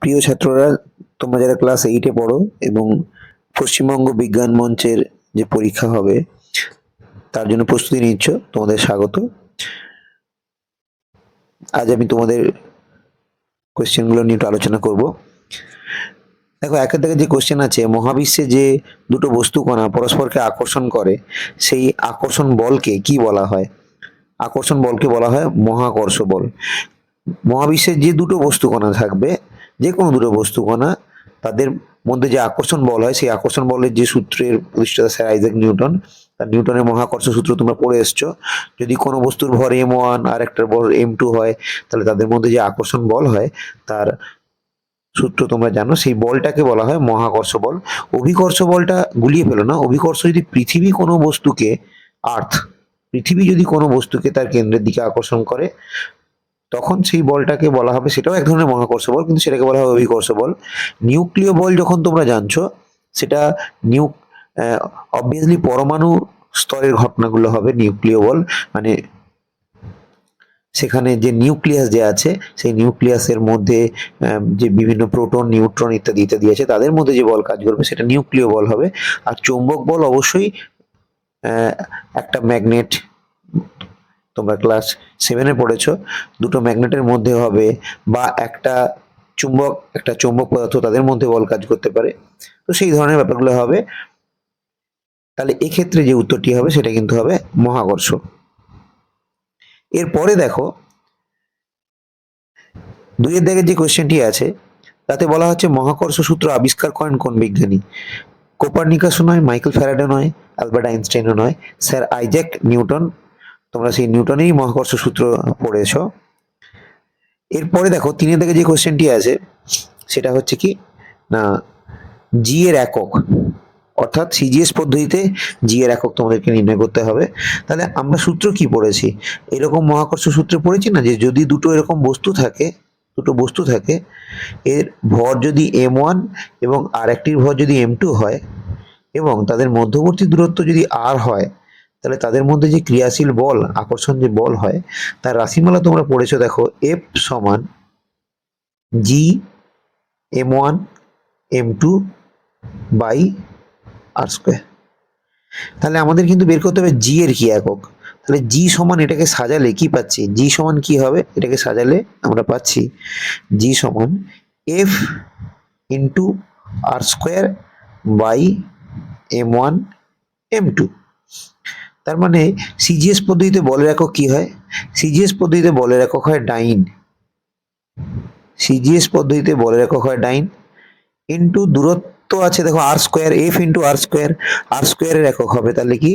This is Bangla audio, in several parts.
প্রিয় ছাত্ররা, তোমরা যারা ক্লাস 8-এ পড়ো এবং পশ্চিমবঙ্গ বিজ্ঞান মঞ্চের যে পরীক্ষা হবে তার জন্য প্রস্তুতি নিচ্ছ, তোমাদের স্বাগত। আজ আমি তোমাদের কোয়েশ্চেনগুলো নিয়ে একটু আলোচনা করব। দেখো, একের দাগে যে কোয়েশ্চেন আছে, মহাবিশ্বে যে দুটো বস্তু কণা পরস্পরকে আকর্ষণ করে সেই আকর্ষণ বলকে কি বলা হয়? আকর্ষণ বলকে বলা হয় মহাকর্ষ বল। মহাবিশ্বের যে দুটো বস্তু কণা থাকবে, যে কোনো দুটো বস্তু কণা, তাদের মধ্যে যে আকর্ষণ বল হয় সেই আকর্ষণ বলের যে সূত্রের প্রতিষ্ঠাতা স্যার আইজাক নিউটন, তার নিউটনের মহাকর্ষ সূত্র তোমরা পড়ে এসছো। যদি কোনো বস্তুর ভর m1 আর একটার ভর m2 হয়, তাহলে তাদের মধ্যে যে আকর্ষণ বল হয় তার সূত্র তোমরা জানো। সেই বলটাকে বলা হয় মহাকর্ষ বল। অভিকর্ষ বলটা গুলিয়ে ফেলো না। অভিকর্ষ যদি পৃথিবী কোনো বস্তুকে, পৃথিবী যদি কোনো বস্তুকে তার কেন্দ্রের দিকে আকর্ষণ করে, তখন সেই বলটাকে বলা হবে, সেটাও এক ধরনের মহাকর্ষ বল, কিন্তু সেটাকে বলা হবে অভিকর্ষ বল। নিউক্লিয় বল যখন তোমরা জানছো, সেটা অবভিয়াসলি পরমাণু স্তরের ঘটনাগুলো হবে নিউক্লিয় বল। মানে সেখানে যে নিউক্লিয়াস যে আছে, সেই নিউক্লিয়াসের মধ্যে যে বিভিন্ন প্রোটন, নিউট্রন ইত্যাদি ইত্যাদি আছে, তাদের মধ্যে যে বল কাজ করবে সেটা নিউক্লিয় বল হবে। আর চৌম্বক বল অবশ্যই একটা ম্যাগনেট, তোমরা ক্লাস 7-এ পড়েছো, দুটো ম্যাগনেটের মধ্যে হবে, বা একটা চৌম্বক পদার্থ, তাদের মধ্যে বল কাজ করতে পারে। তো সেই ধরনের ব্যাপারগুলো হবে। তাহলে এক্ষেত্রে যে উত্তরটি হবে সেটা কিন্তু হবে মহাকর্ষ। এরপরে দেখো, 2-এর দাগের যে কোশ্চেনটি আছে তাতে বলা হচ্ছে মহাকর্ষ সূত্র আবিষ্কার করেন কোন বিজ্ঞানী? কোপারনিকাসও নয়, মাইকেল ফ্যারাডে নয়, আলবার্ট আইনস্টাইনও নয়, স্যার আইজ্যাক নিউটন। তোমরা সেই নিউটনেরই মহাকর্ষ সূত্র পড়েছো। এরপরে দেখো, 3-এর দাগে যে কোশ্চেনটি আছে সেটা হচ্ছে কি না, জি এর একক, অর্থাৎ সিজিএস পদ্ধতিতে জি এর একক তোমাদেরকে নির্ণয় করতে হবে। তাহলে আমরা সূত্র কি পড়েছি? এরকম মহাকর্ষ সূত্র পড়েছি না, যে যদি দুটো এরকম বস্তু থাকে, এর ভর যদি m1 এবং আর একটির ভর যদি m2 হয়, এবং তাদের মধ্যবর্তী দূরত্ব যদি r হয়, তাহলে তাদের মধ্যে যে ক্রিয়াশীল বল, আকর্ষণ যে বল হয়, তার রাশিমালা তোমরা পড়েছো। দেখো, F সমান G m1 m2 by r square. তাহলে আমাদের কিন্তু বের করতে হবে জি এর কি একক। তাহলে জি সমান, এটাকে সাজালে কি পাচ্ছি? জি সমান কি হবে? এটাকে সাজালে আমরা পাচ্ছি জি সমান F into R square by m1 m2। তার মানে সিজিএস পদ্ধতিতে বলের একক কি হয়? সিজিএস পদ্ধতিতে বলের একক হয় ডাইন। সিজিএস পদ্ধতিতে বলের একক হয় ডাইন ইন্টু দূরত্ব আছে, দেখো আর square, F into R square. আর স্কোয়ারের একক হবে তাহলে কি?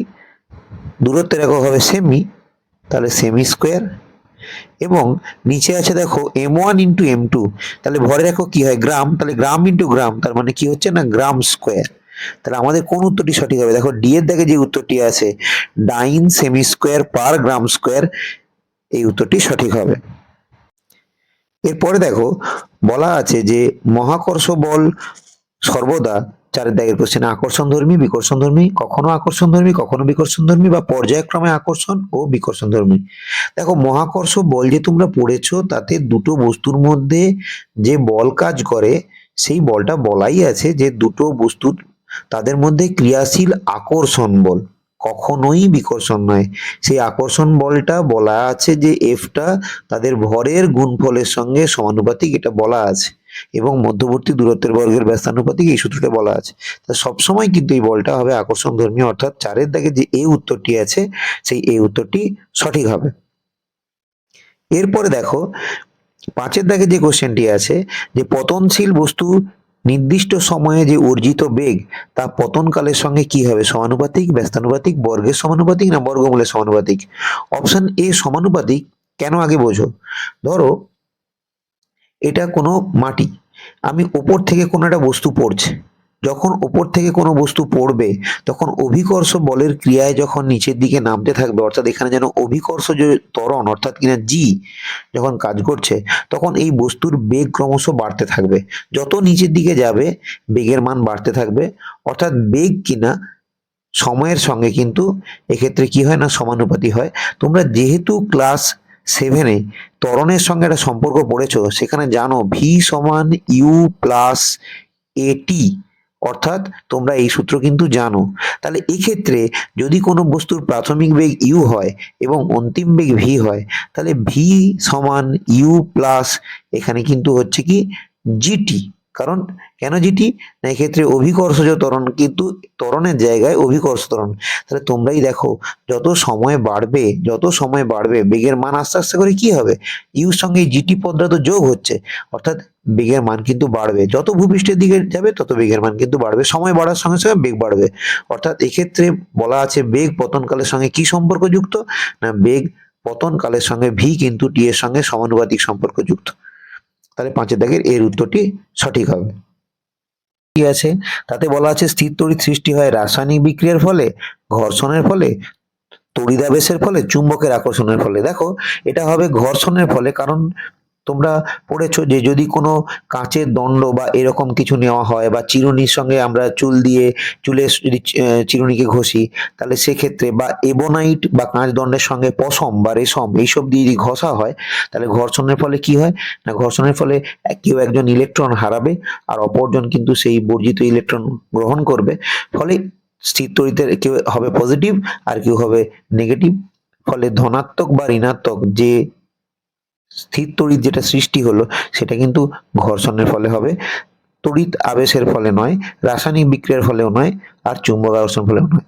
দূরত্বের একক হবে সেমি, তাহলে সেমি স্কোয়ার। এবং নিচে আছে দেখো m1 ইন্টু m2, তাহলে ভরের একক কি হয়? গ্রাম, তাহলে গ্রাম ইন্টু গ্রাম, তার মানে কি হচ্ছে না, গ্রাম স্কোয়ার। তাহলে আমাদের কোন উত্তরটি সঠিক হবে? দেখো, ডি এর দাগে যে উত্তরটি আছে, ডাইন সেমি স্কোয়ার পার গ্রাম স্কোয়ার, এই উত্তরটি সঠিক হবে। এরপরে দেখো, বলা আছে যে মহাকর্ষ বল সর্বদা, 4-এর দাগের কোশ্চেন, আকর্ষণধর্মী, বিকর্ষণধর্মী, কখনো আকর্ষণধর্মী কখনো বিকর্ষণধর্মী, বা পর্যায়ক্রমে আকর্ষণ ও বিকর্ষণধর্মী। দেখো, মহাকর্ষ বল যে তোমরা পড়েছো, তাতে দুটো বস্তুর মধ্যে যে বল কাজ করে, সেই বলটা বলাই আছে যে দুটো বস্তুর, তাদের মধ্যে ক্রিয়াশীল আকর্ষণ বল, কখনোই বিকর্ষণ নয়। সেই আকর্ষণ বলটা বলা আছে যে এফটা তাদের ভরের গুণফলের সঙ্গে সমানুপাতিক, এটা বলা আছে, এবং মধ্যবর্তী দূরত্বের বর্গের ব্যস্তানুপাতিক, এই সূত্রটা বলা আছে। তা সবসময় কিন্তু এই বলটা হবে আকর্ষণ ধর্মী, অর্থাৎ 4-এর দাগে যে এই উত্তরটি আছে, সেই এই উত্তরটি সঠিক হবে। এরপরে দেখো, 5-এর দাগে যে কোশ্চেনটি আছে, যে পতনশীল বস্তু নির্দিষ্ট সময়ে যে অর্জিত বেগ, তা পতনকালের সঙ্গে কি হবে? সমানুপাতিক, ব্যস্তানুপাতিক, বর্গের সমানুপাতিক, না বর্গমূলের সমানুপাতিক? অপশন এ সমানুপাতিক। কেন আগে বোঝো। ধরো, এটা কোনো মাটি, আমি ওপর থেকে কোনো একটা বস্তু পড়ছে, যখন ওপর থেকে কোনো বস্তু পড়বে, তখন অভিকর্ষ বলের ক্রিয়ায় যখন নিচের দিকে নামতে থাকবে, অর্থাৎ এখানে যেন অভিকর্ষ যে ত্বরণ, অর্থাৎ কিনা জি যখন কাজ করছে, তখন এই বস্তুর বেগ ক্রমশ বাড়তে থাকবে। যত নিচের দিকে যাবে, বেগের মান বাড়তে থাকবে। অর্থাৎ বেগ কিনা সময়ের সঙ্গে কিন্তু এক্ষেত্রে কি হয় না, সমানুপাতি হয়। তোমরা যেহেতু ক্লাস 7-এ ত্বরণের সঙ্গে একটা সম্পর্ক পড়েছো, সেখানে জানো ভি সমান ইউ প্লাস এটি, অর্থাৎ তোমরা এই সূত্র কিন্তু জানো। তাহলে এক্ষেত্রে যদি কোনো বস্তুর প্রাথমিক বেগ ইউ হয় এবং অন্তিম বেগ ভি হয়, তাহলে ভি সমান ইউ প্লাস এখানে কিন্তু হচ্ছে কি জিটি। কারণ কেন জিটি না, এক্ষেত্রে অভিকর্ষজ ত্বরণ কিন্তু ত্বরণের জায়গায় অভিকর্ষ ত্বরণ। তাহলে তোমরাই দেখো যত সময় বাড়বে বেগের মান আস্তে আস্তে করে কি হবে, ইউর সঙ্গে জিটি পদটা তো যোগ হচ্ছে, অর্থাৎ বেগের মান কিন্তু বাড়বে। যত ভূপৃষ্ঠের দিকে যাবে তত বেগের মান কিন্তু বাড়বে, সময় বাড়ার সঙ্গে সঙ্গে বেগ বাড়বে। অর্থাৎ এক্ষেত্রে বলা আছে বেগ পতনকালের সঙ্গে কি সম্পর্ক যুক্ত না, বেগ পতনকালের সঙ্গে ভি কিন্তু টি এর সঙ্গে সমানুপাতিক সম্পর্ক যুক্ত। তাহলে 5 দাগের এর উত্তরটি সঠিক হবে। ঠিক আছে, তাতে বলা আছে স্থির তড়িৎ সৃষ্টি হয় রাসায়নিক বিক্রিয়ার ফলে, ঘর্ষণের ফলে, তড়িদাবেশের ফলে, চুম্বকের আকর্ষণের ফলে। দেখো এটা হবে ঘর্ষণের ফলে, কারণ তোমরা পড়েছো যে যদি কোনো কাঁচের দণ্ড বা এরকম কিছু নেওয়া হয় বা চিরুনির সঙ্গে আমরা চুলে যদি চিরুনিকে ঘষি, তাহলে সেক্ষেত্রে বা এবোনাইট বা কাঁচ দণ্ডের সঙ্গে পশম বা রেশম এইসব দিয়ে যদি ঘষা হয়, তাহলে ঘর্ষণের ফলে কি হয় না, ঘর্ষণের ফলে কেউ একজন ইলেকট্রন হারাবে আর অপরজন কিন্তু সেই বর্জিত ইলেকট্রন গ্রহণ করবে। ফলে স্থির তড়িতের কেউ হবে পজিটিভ আর কেউ হবে নেগেটিভ। ফলে ধনাত্মক বা ঋণাত্মক যে স্থির তড়িৎ যেটা সৃষ্টি হলো সেটা কিন্তু ঘর্ষণের ফলে হবে, তড়িৎ আবেশের ফলে নয়, রাসায়নিক বিক্রিয়ার ফলেও নয়, আর চুম্বক আকর্ষণ ফলেও নয়।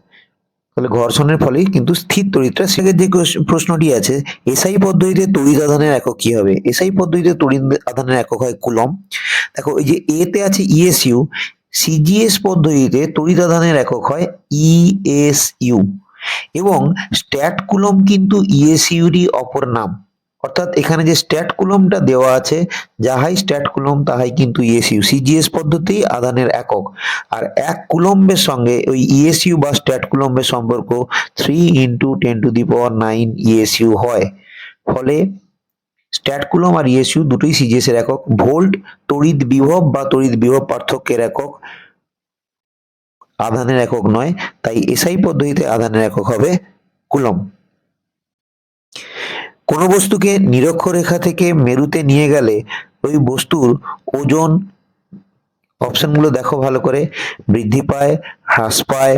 তাহলে ঘর্ষণের ফলেই কিন্তু স্থির তড়িৎটা। সেক্ষেত্রে যে প্রশ্নটি আছে, এসআই পদ্ধতিতে তড়িৎ আধানের একক কি হবে? এসআই পদ্ধতিতে তড়িৎ আধানের একক হয় কুলম্ব। দেখো এই যে এতে আছে ইএসইউ, সিজিএস পদ্ধতিতে তড়িৎ আধানের একক হয় ইএসইউ, এবং স্ট্যাট কুলম্ব কিন্তু ইএসইউরই অপর নাম। অর্থাৎ এখানে যে স্ট্যাট কুলম্বটা দেওয়া আছে, যাহাই স্ট্যাট কুলম্ব তাহাই কিন্তু ইএসইউ। সিজিএস পদ্ধতি আধানের একক, আর 1 কুলম্বের সঙ্গে ওই ইএসইউ বা স্ট্যাট কুলম্বের সম্পর্ক 3 × 10⁹ ইএসইউ হয়। ফলে স্ট্যাট কুলম্ব আর ইএসইউ দুটোই সিজিএস এর একক। ভোল্ট তড়িৎ বিভব বা তড়িৎ বিভব পার্থক্যের একক, আধানের একক নয়। তাই এসআই পদ্ধতিতে আধানের একক হবে কুলম্ব। কোনো বস্তুকে নিরক্ষরেখা থেকে মেরুতে নিয়ে গেলে ওই বস্তুর ওজন, অপশনগুলো দেখো ভালো করে, বৃদ্ধি পায়, হ্রাস পায়,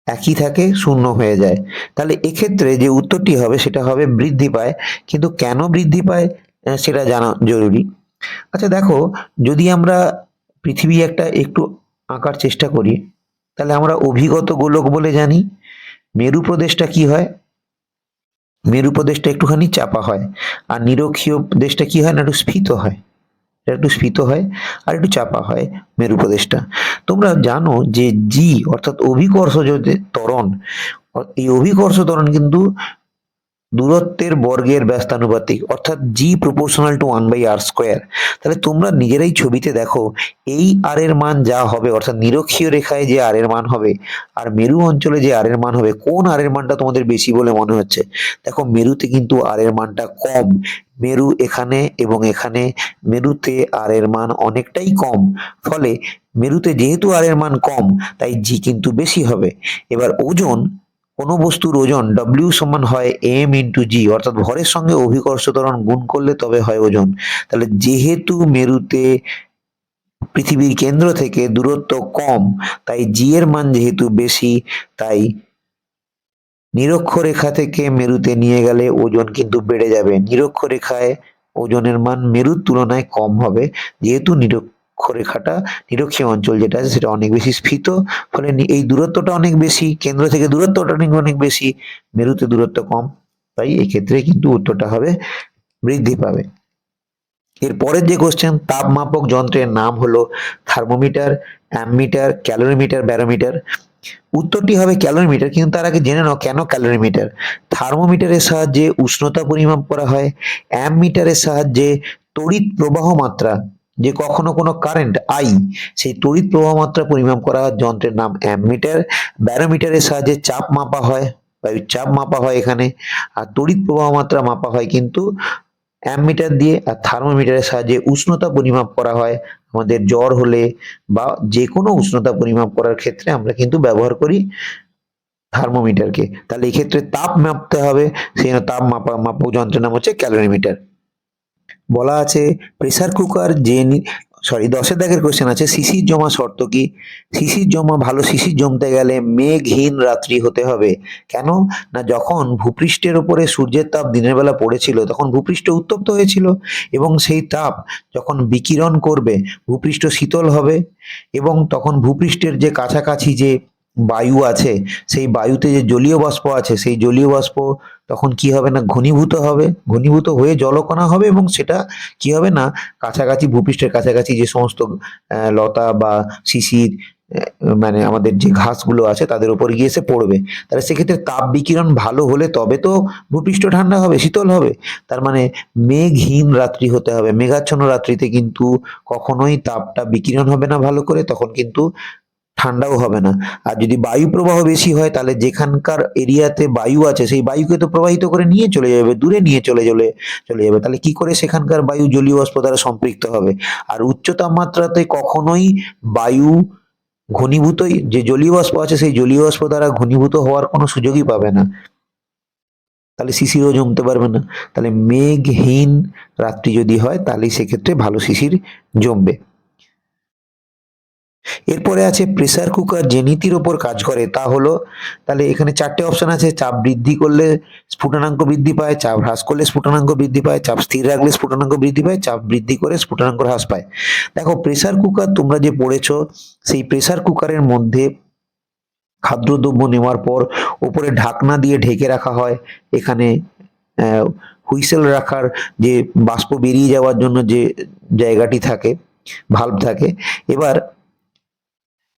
একই থাকে, শূন্য হয়ে যায়। তাহলে এক্ষেত্রে যে উত্তরটি হবে সেটা হবে বৃদ্ধি পায়। কিন্তু কেন বৃদ্ধি পায় সেটা জানা জরুরি। আচ্ছা দেখো, যদি আমরা পৃথিবী একটু আঁকার চেষ্টা করি, তাহলে আমরা অভিগত গোলক বলে জানি। মেরু প্রদেশটা কি হয়, মেরু প্রদেশটা একটুখানি চাপা হয়, আর নিরক্ষীয় দেশটা কি হয় না, একটু স্ফীত হয়। একটু স্ফীত হয় আর একটু চাপা হয় মেরু প্রদেশটা। তোমরা জানো যে জি অর্থাৎ অভিকর্ষজ যে ত্বরণ, এই অভিকর্ষ ত্বরণ কিন্তু দূরত্বের বর্গের ব্যস্তানুপাতিক, অর্থাৎ জি প্রপোর্শনাল টু 1/r²। তাহলে তোমরা নিজেরাই ছবিতে দেখো এই আর এর মান যা হবে, অর্থাৎ নিরক্ষীয় রেখায় যে আর এর মান হবে আর মেরু অঞ্চলে যে আর এর মান হবে, কোন আর এর মানটা তোমাদের বেশি বলে মনে হচ্ছে? দেখো মেরুতে কিন্তু আর এর মানটা কম। মেরু এখানে এবং এখানে, মেরুতে আর এর মান অনেকটাই কম। ফলে মেরুতে যেহেতু আর এর মান কম, তাই জি কিন্তু বেশি হবে। এবার ওজন, কোনো বস্তুর ওজন W সমান হয় m × g, অর্থাৎ ভরের সঙ্গে অভিকর্ষ ত্বরণ গুণ করলে তবে হয় ওজন। তাহলে যেহেতু মেরুতে পৃথিবীর কেন্দ্র থেকে দূরত্ব কম, তাই জি এর মান যেহেতু বেশি, তাই নিরক্ষরেখা থেকে মেরুতে নিয়ে গেলে ওজন কিন্তু বেড়ে যাবে। নিরক্ষরেখায় ওজনের মান মেরুর তুলনায় কম হবে, যেহেতু নিরক্ষরেখাটা, নিরক্ষীয় অঞ্চল যেটা আছে সেটা অনেক বেশি স্ফীত। ফলে এই দূরত্বটা অনেক বেশি, কেন্দ্র থেকে দূরত্বটা অনেক বেশি, মেরুতে দূরত্ব কম। তাই এক্ষেত্রে কিন্তু উত্তরটা হবে বৃদ্ধি পাবে। এর পরের যে কোশ্চেন, তাপমাপক যন্ত্রের নাম হলো থার্মোমিটার, অ্যামমিটার, ক্যালোরিমিটার, ব্যারোমিটার। উত্তরটি হবে ক্যালোরিমিটার। কিন্তু তার আগে জেনে নাও কেন ক্যালোরিমিটার। থার্মোমিটারের সাহায্যে উষ্ণতা পরিমাপ করা হয়, অ্যামমিটারের সাহায্যে তড়িৎ প্রবাহ মাত্রা, যে কখনো কোনো কারেন্ট আই, সেই তড়িৎ প্রবাহ মাত্রা পরিমাপ করা যন্ত্রের নাম অ্যামমিটার। ব্যারোমিটারের সাহায্যে চাপ মাপা হয়, বায়ুর চাপ মাপা হয় এখানে। আর তড়িৎ প্রবাহ মাত্রা মাপা হয় কিন্তু অ্যামমিটার দিয়ে। আর থার্মোমিটারের সাহায্যে উষ্ণতা পরিমাপ করা হয়। আমাদের জ্বর হলে বা যে কোনো উষ্ণতা পরিমাপ করার ক্ষেত্রে আমরা কিন্তু ব্যবহার করি থার্মোমিটারকে। তাহলে এই ক্ষেত্রে তাপ মাপতে হবে, সেই তাপ মাপক যন্ত্রের নাম হচ্ছে ক্যালোরিমিটার। বলা আছে প্রেসার কুকার সরি 10 দাগের কোশ্চেন আছে, শিশির জমা শর্ত কি? ভালো শিশির জমতে গেলে মেঘহীন রাত্রি হতে হবে। কেন? না যখন ভূপৃষ্ঠের উপরে সূর্যের তাপ দিনের বেলা পড়েছিল তখন ভূপৃষ্ঠ উত্তপ্ত হয়েছিল, এবং সেই তাপ যখন বিকিরণ করবে ভূপৃষ্ঠ শীতল হবে, এবং তখন ভূপৃষ্ঠের যে কাছাকাছি যে বায়ু আছে সেই বায়ুতে যে জলীয় বাষ্প আছে সেই জলীয় বাষ্প তখন কি হবে না ঘনীভূত হয়ে জলকণা হবে, এবং সেটা কি হবে না কাছাকাছি ভূপৃষ্ঠের কাছাকাছি যে সমস্ত লতা বা শিশির মানে আমাদের যে ঘাসগুলো আছে তাদের উপর গিয়ে এসে পড়বে। তাহলে সেক্ষেত্রে তাপ বিকিরণ ভালো হলে তবে তো ভূপৃষ্ঠ ঠান্ডা হবে, শীতল হবে। তার মানে মেঘহীন রাত্রি হতে হবে। মেঘাচ্ছন্ন রাত্রিতে কিন্তু কখনোই তাপটা বিকিরণ হবে না ভালো করে, তখন কিন্তু ঠান্ডাও হবে না। আর যদি বায়ু প্রবাহ বেশি হয় তাহলে যেখানকার এরিয়াতে বায়ু আছে সেই বায়ুকে তো প্রবাহিত করে নিয়ে চলে যাবে, দূরে নিয়ে চলে যাবে। তাহলে কি করে সেখানকার বায়ু জলীয় বাষ্প দ্বারা সম্পৃক্ত হবে? আর উচ্চ তাপমাত্রাতে কখনোই বায়ু ঘনীভূতই যে জলীয় বাষ্প আছে সেই জলীয় বাষ্প দ্বারা ঘনীভূত হওয়ার কোনো সুযোগই পাবে না। তাহলে শিশিরও জমতে পারবে না। তাহলে মেঘহীন রাত্রি যদি হয় তাহলে সেক্ষেত্রে ভালো শিশির জমবে। এরপরে আছে প্রেসার কুকার যে নীতির ওপর কাজ করে তা হলো, তাহলে এখানে 4টে অপশন আছে। চাপ বৃদ্ধি করলে স্ফুটনাঙ্ক বৃদ্ধি পায়, চাপ হ্রাস করলে স্ফুটনাঙ্ক বৃদ্ধি পায়, চাপ স্থির রাখলে স্ফুটনাঙ্ক বৃদ্ধি পায়, চাপ বৃদ্ধি করে স্ফুটনাঙ্ক হ্রাস পায়। দেখো প্রেসার কুকার তোমরা যে পড়েছো, সেই প্রেসার কুকারের মধ্যে খাদ্যদ্রব্য নেওয়ার পর উপরে ঢাকনা দিয়ে ঢেকে রাখা হয়। এখানে হুইসেল রাখার যে বাষ্প বেরিয়ে যাওয়ার জন্য যে জায়গাটি থাকে, ভাল্ব থাকে। এবার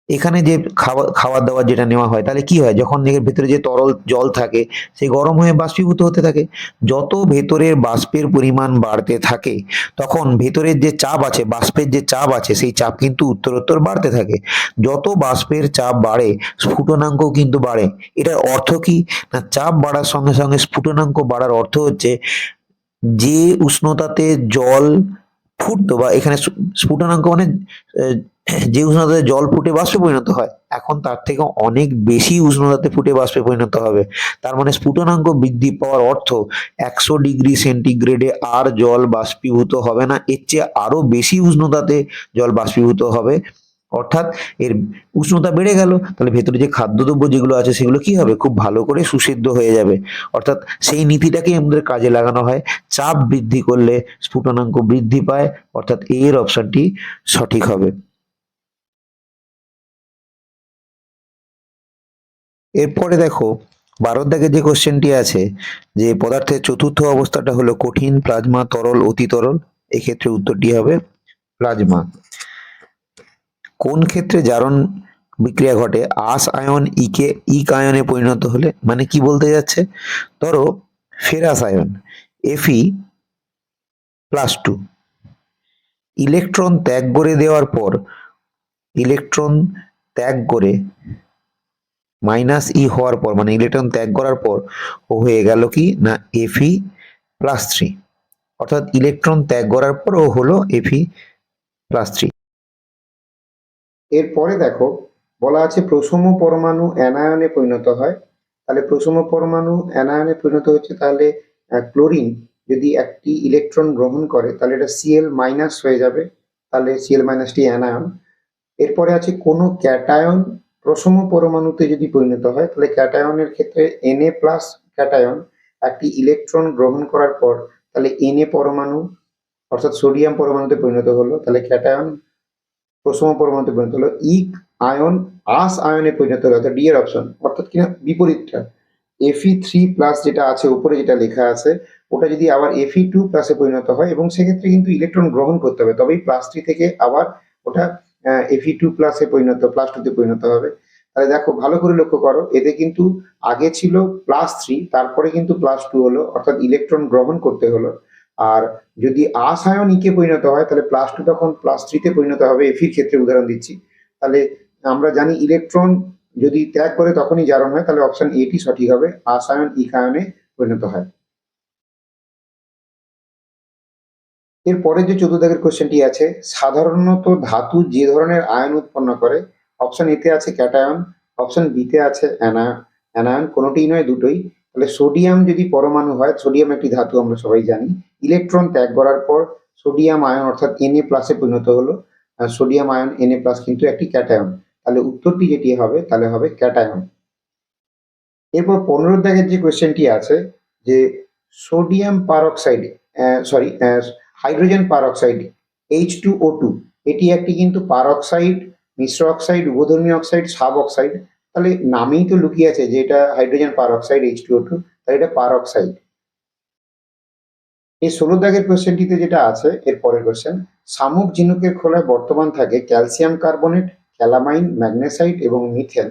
এখানে যে খাবার দাবার যেটা নেওয়া হয় তাহলে কি হয়, যখন এর ভেতরে যে তরল জল থাকে সেই গরম হয়ে বাষ্পীভূত হতে থাকে। যত ভেতরের বাষ্পের পরিমাণ বাড়তে থাকে তখন ভেতরের যে চাপ আছে, বাষ্পের যে চাপ আছে সেই চাপ কিন্তু উত্তরোত্তর বাড়তে থাকে। যত বাষ্পের চাপ বাড়ে স্ফুটনাঙ্কও কিন্তু বাড়ে। এটার অর্থ কি না, চাপ বাড়ার সঙ্গে সঙ্গে স্ফুটনাঙ্ক বাড়ার অর্থ হচ্ছে যে উষ্ণতাতে জল ফুটতো, বা এখানে স্ফুটনাঙ্ক মানে যে উষ্ণতাতে জল ফুটে বাষ্পে পরিণত হয়, এখন তার থেকে অনেক বেশি উষ্ণতাতে ফুটে বাষ্পে পরিণত হবে। তার মানে স্ফুটনাঙ্ক বৃদ্ধি পাওয়ার অর্থ 100 ডিগ্রি সেন্টিগ্রেডে আর জল বাষ্পীভূত হবে না, এর চেয়ে আরো বেশি উষ্ণতাতে জল বাষ্পীভূত হবে। অর্থাৎ এর উষ্ণতা বেড়ে গেল, তাহলে ভেতরে যে খাদ্যদ্রব্য যেগুলো আছে সেগুলো কি হবে, খুব ভালো করে সুসিদ্ধ হয়ে যাবে। অর্থাৎ সেই নীতিটাকেই আমাদের কাজে লাগানো হয়। চাপ বৃদ্ধি করলে স্ফুটনাঙ্ক বৃদ্ধি পায়, অর্থাৎ এর অপশনটি সঠিক হবে। এরপরে দেখো 12 দাগে যে কোশ্চেনটি আছে যে পদার্থের চতুর্থ অবস্থাটা হলো কঠিন, প্লাজমা, তরল, অতি তরল। এক্ষেত্রে উত্তরটি হবে প্লাজমা। কোন ক্ষেত্রে জারণ বিক্রিয়া ঘটে আস আয়ন ইকে ইক আয়নে পরিণত হলে? মানে কি বলতে যাচ্ছে, ধরো ফেরাস আয়ন Fe+2 ইলেকট্রন ত্যাগ করে দেওয়ার পর, ইলেকট্রন ত্যাগ করে -E হওয়ার পর, মানে ইলেকট্রন ত্যাগ করার পর ও হয়ে গেল কি না Fe+3, অর্থাৎ ইলেকট্রন ত্যাগ করার পর ও হলো Fe+3। এরপরে দেখো বলা আছে প্রসম পরমাণু অ্যানায়নে পরিণত হয়। তাহলে প্রসম পরমাণু অ্যানায়নে পরিণত হচ্ছে, তাহলে ক্লোরিন যদি একটি ইলেকট্রন গ্রহণ করে তাহলে এটা Cl- হয়ে যাবে, তাহলে Cl- অ্যানায়ন। এরপরে আছে কোনো ক্যাটায়ন প্রসম পরমাণুতে যদি পরিণত হয়, তাহলে ক্যাটায়নের ক্ষেত্রে Na+ ক্যাটায়ন একটি ইলেকট্রন গ্রহণ করার পর তাহলে Na পরমাণু অর্থাৎ সোডিয়াম পরমাণুতে পরিণত হলো, তাহলে ক্যাটায়ন প্রসম পরমাণুতে পরিণত হলো। ইক আয়ন আস আয়নে পরিণত হলো, অর্থাৎ ডি এর অপশন, অর্থাৎ কিনা বিপরীতটা। Fe3+ যেটা আছে উপরে যেটা লেখা আছে ওটা যদি আবার Fe2+ পরিণত হয়, এবং সেক্ষেত্রে কিন্তু ইলেকট্রন গ্রহণ করতে হবে, তবেই +3 থেকে আবার ওটা Fe2+ +2 তে পরিণত হবে। তাহলে দেখো ভালো করে লক্ষ্য করো, এতে কিন্তু আগে ছিল +3 তারপরে কিন্তু +2 হলো, অর্থাৎ ইলেকট্রন গ্রহণ করতে হলো। আর যদি আস আয়ন ইকে পরিণত হয় তাহলে +2 তখন +3 তে পরিণত হবে, এফির ক্ষেত্রে উদাহরণ দিচ্ছি। তাহলে আমরা জানি ইলেকট্রন যদি ত্যাগ করে তখনই জারণ হয়, তাহলে অপশন এটি সঠিক হবে, আস আয়ন ইক আয়নে পরিণত হয়। এরপরে যে 14 দাগের কোশ্চেনটি আছে, সাধারণত ধাতু যে ধরনের আয়ন উৎপন্ন করে, অপশন এতে আছে ক্যাটায়ন, অপশন বিতে আছে অ্যানায়ন, অ্যানায়ন কোনোটিই নয়, দুটোই। তাহলে সোডিয়াম যদি পরমাণু হয়, সোডিয়াম একটি ধাতু আমরা সবাই জানি, ইলেকট্রন ত্যাগ করার পর সোডিয়াম আয়ন অর্থাৎ Na+ পরিণত হলো। সোডিয়াম আয়ন Na+ কিন্তু একটি ক্যাটায়ন। তাহলে উত্তরটি যেটি হবে তাহলে হবে ক্যাটায়ন। এরপর 15 দাগের যে কোয়েশ্চেনটি আছে যে sodium peroxide hydrogen peroxide H2O2 এটি একটি কিন্তু পারঅক্সাইড, মিশ্র অক্সাইড, উভধর্মী অক্সাইড, সাব অক্সাইড। তাহলে নামেই তো লুকিয়ে আছে যে এটা হাইড্রোজেন পারঅক্সাইড H2O2, তাহলে এটা পারঅক্সাইড। এই 16 দাগের কোয়েশ্চেনটিতে যেটা আছে এর পরের কোয়েশ্চেন, শামুক ঝিনুকের খোলায় বর্তমান থাকে ক্যালসিয়াম কার্বনেট, ক্যালামাইন, ম্যাগনেসাইট এবং মিথেন।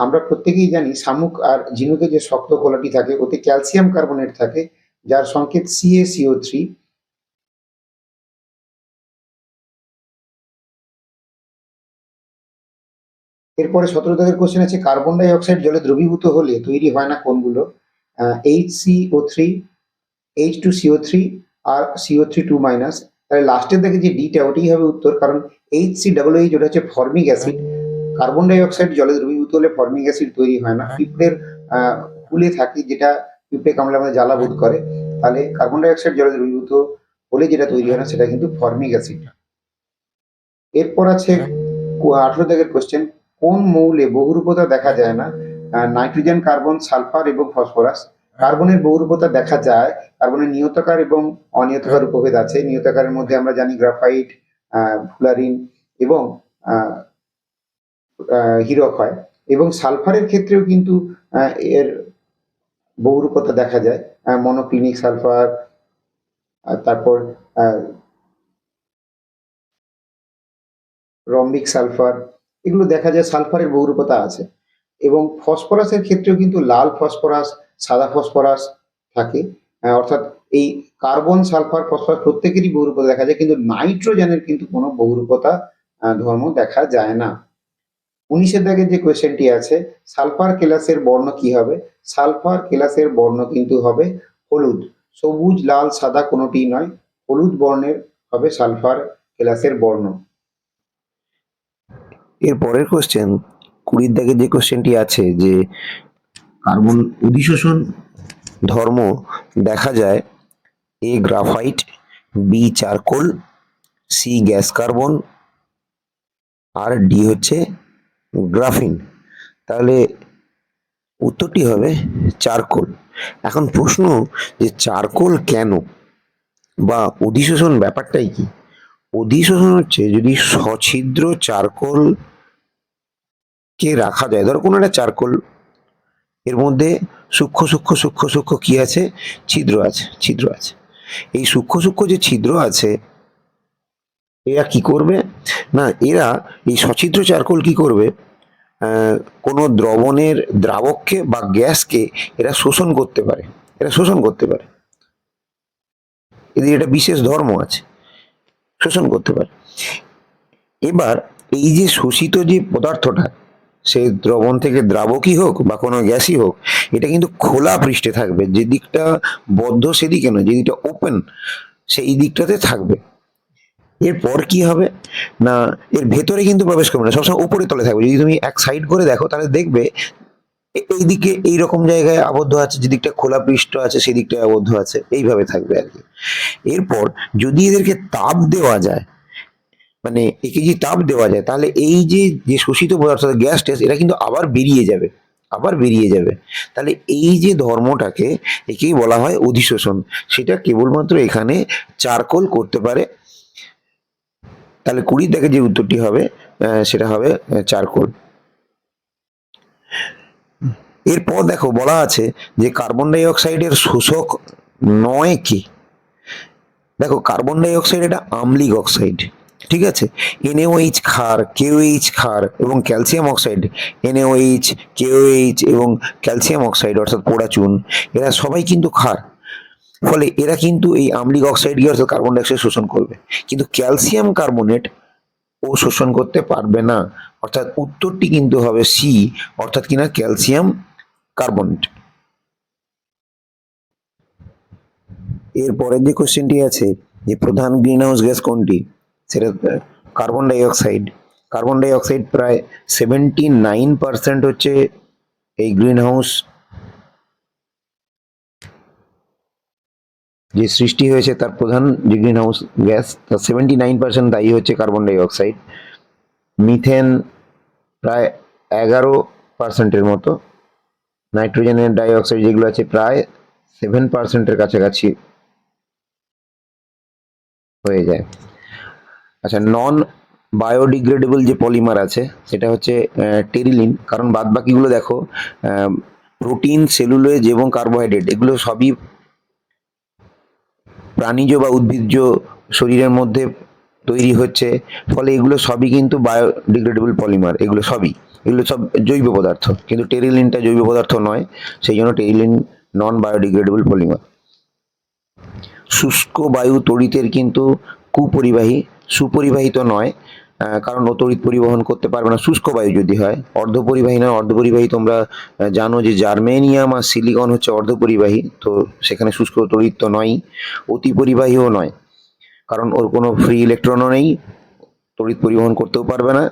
আমরা প্রত্যেকেই জানি শামুক আর ঝিনুকে যে শক্ত খোলাটি থাকে ওতে ক্যালসিয়াম কার্বনেট থাকে, যার সংকেত CaCO3। এরপরে 17 দাগের কোশ্চেন আছে কার্বন ডাই অক্সাইড জলে দ্রবীভূত হলে তৈরি হয় না কোনগুলো? HCO3, H2CO3 আর CO3 2-। তাহলে লাস্টের দিকে যে ডিটা ওটাই হবে উত্তর, কারণ HCOH ওটা হচ্ছে formic acid. Carbon die oxide জলে দ্রবীভূত হলে ফর্মিক অ্যাসিড তৈরি হয় না, পিঁপড়ের ফুলে থাকে, যেটা পিঁপড়ে কামড়ে আমাদের জ্বালা বোধ করে। তাহলে কার্বন ডাই অক্সাইড জলে দ্রবীভূত হলে যেটা তৈরি হয় না সেটা কিন্তু ফর্মিক অ্যাসিড। এরপর আছে 18 দাগের কোশ্চেন, কোন মৌলে বহুরূপতা দেখা যায় না? নাইট্রোজেন, কার্বন, সালফার এবং ফসফরাস। কার্বনের বহুরূপতা দেখা যায়, কার্বনের নিয়তাকার এবং অনিয়তাকার উপভেদ আছে। নিয়তাকারের মধ্যে আমরা জানি গ্রাফাইট, ফুলারিন এবং হীরক হয়। এবং সালফারের ক্ষেত্রেও কিন্তু এর বহুরূপতা দেখা যায়, মনোক্লিনিক সালফার, তারপর রম্বিক সালফার, এগুলো দেখা যায় সালফারের বহুরূপতা আছে। এবং ফসফরাসের ক্ষেত্রেও কিন্তু লাল ফসফরাস, সাদা ফসফরাস থাকে। অর্থাৎ এই কার্বন, সালফার, ফসফরাস প্রত্যেকেরই বহুরূপতা দেখা যায়, কিন্তু নাইট্রোজেনের কিন্তু কোনো বহুরূপতা ধর্ম দেখা যায় না। 19 দাগের যে কোয়েশ্চেনটি আছে, সালফার কেলাসের বর্ণ কি হবে? সালফার কেলাসের বর্ণ কিন্তু হবে হলুদ। সবুজ, লাল, সাদা কোনোটি নয়, হলুদ বর্ণের হবে সালফার কেলাসের বর্ণ। এর পরের কোশ্চেন 20 দাগের যে কোশ্চেনটি আছে যে কার্বন অধিশোষণ ধর্ম দেখা যায় A graphite, B charcoal, C gas carbon আর D হচ্ছে গ্রাফিন। তাহলে উত্তরটি হবে চারকোল। এখন প্রশ্ন যে চারকোল কেন বা অধিশোষণ ব্যাপারটাই কি? অধিশোষণ হচ্ছে যদি সছিদ্র চারকোল কে রাখা যায়, ধরো কোনো একটা চারকোল, এর মধ্যে সূক্ষ্ম সূক্ষ্ম সূক্ষ্ম সূক্ষ্ম কি আছে? ছিদ্র আছে। এই সূক্ষ্ম সূক্ষ্ম যে ছিদ্র আছে এরা কি করবে না, এরা এই সছিদ্র চারকোল কি করবে, কোনো দ্রবণের দ্রাবককে বা গ্যাসকে এরা শোষণ করতে পারে, এদের একটা বিশেষ ধর্ম আছে, শোষণ করতে পারে। এবার এই যে শোষিত যে পদার্থটা, সে দ্রবণ থেকে দ্রাবকই হোক বা কোনো গ্যাসই হোক, এটা কিন্তু খোলা পৃষ্ঠে থাকবে, যে দিকটা বদ্ধ সেদিকে নয়, যে দিকটা ওপেন সেই দিকটাতে থাকবে। এরপর কি হবে না, এর ভেতরে কিন্তু প্রবেশ করবে না, সবসময় উপরে তলে থাকবে। যদি তুমি এক সাইড করে দেখো তাহলে দেখবে এইদিকে এইরকম জায়গায় আবদ্ধ আছে, যেদিকটা খোলা পৃষ্ঠ আছে সেদিকটায় আবদ্ধ আছে, এইভাবে থাকবে আর কি। এরপর যদি এদেরকে তাপ দেওয়া যায়, মানে একে যদি তাপ দেওয়া যায়, তাহলে এই যে শোষিত পদার্থ গ্যাস ট্যাস এরা কিন্তু আবার বেরিয়ে যাবে। তাহলে এই যে ধর্মটাকে একেই বলা হয় অধিশোষণ, সেটা কেবলমাত্র এখানে চারকোল করতে পারে। তাহলে 20 দাগে যে উত্তরটি হবে সেটা হবে চারকোল। এরপর দেখো বলা আছে যে কার্বন ডাই অক্সাইডের শোষক নয় কি? দেখো কার্বন ডাই অক্সাইড এটা আম্লিক অক্সাইড, ঠিক আছে। NaOH ক্ষার, KOH ক্ষার এবং ক্যালসিয়াম অক্সাইড NaOH, KOH এবং ক্যালসিয়াম অক্সাইড অর্থাৎ পোড়া চুন, এরা সবাই কিন্তু ক্ষার। ফলে এরা কিন্তু এই আম্লিক অক্সাইডকে অর্থাৎ কার্বন ডাই অক্সাইড শোষণ করবে, কিন্তু ক্যালসিয়াম কার্বনেট ও শোষণ করতে পারবে না। অর্থাৎ উত্তরটি কিন্তু হবে সি, অর্থাৎ কিনা ক্যালসিয়াম কার্বনেট। এরপরের যে কোশ্চেনটি আছে যে প্রধান গ্রিনহাউস গ্যাস কোনটি, সেটা carbon die oxide. Carbon die oxide প্রায় 79% হচ্ছে এই গ্রিন হাউস যে সৃষ্টি হয়েছে তার প্রধান যে গ্রিন হাউস গ্যাস তার 79% দায়ী হচ্ছে কার্বন ডাই অক্সাইড, মিথেন প্রায় 11%-এর মতো, নাইট্রোজেনের ডাই অক্সাইড যেগুলো আছে প্রায় 7%-এর কাছাকাছি হয়ে যায়। আচ্ছা, নন বায়োডিগ্রেডেবল যে পলিমার আছে সেটা হচ্ছে টেরিলিন, কারণ বাদ বাকিগুলো দেখো প্রোটিন, সেলুলোজ এবং কার্বোহাইড্রেট এগুলো সবই প্রাণীজ বা উদ্ভিজ্জ শরীরের মধ্যে তৈরি হচ্ছে, ফলে এগুলো সবই কিন্তু বায়োডিগ্রেডেবল পলিমার, এগুলো সব জৈব পদার্থ, কিন্তু টেরিলিনটা জৈব পদার্থ নয়, সেই জন্য টেরিলিন নন বায়োডিগ্রেডেবল পলিমার। শুষ্ক বায়ু তড়িতের কিন্তু কুপরিবাহী, সুপরিবাহিত নয়, কারণ ও তড়িৎ পরিবহন করতে পারবে না শুষ্ক বায়ু যদি হয়। অর্ধপরিবাহী নয়, অর্ধপরিবাহী তোমরা জানো যে জার্মেনিয়াম আর সিলিকন হচ্ছে অর্ধপরিবাহী, তো সেখানে শুষ্ক তড়িৎ তো নয়, অতি পরিবাহীও নয়, কারণ ওর কোনো ফ্রি ইলেকট্রনও নেই, তড়িৎ পরিবহন করতেও পারবে না,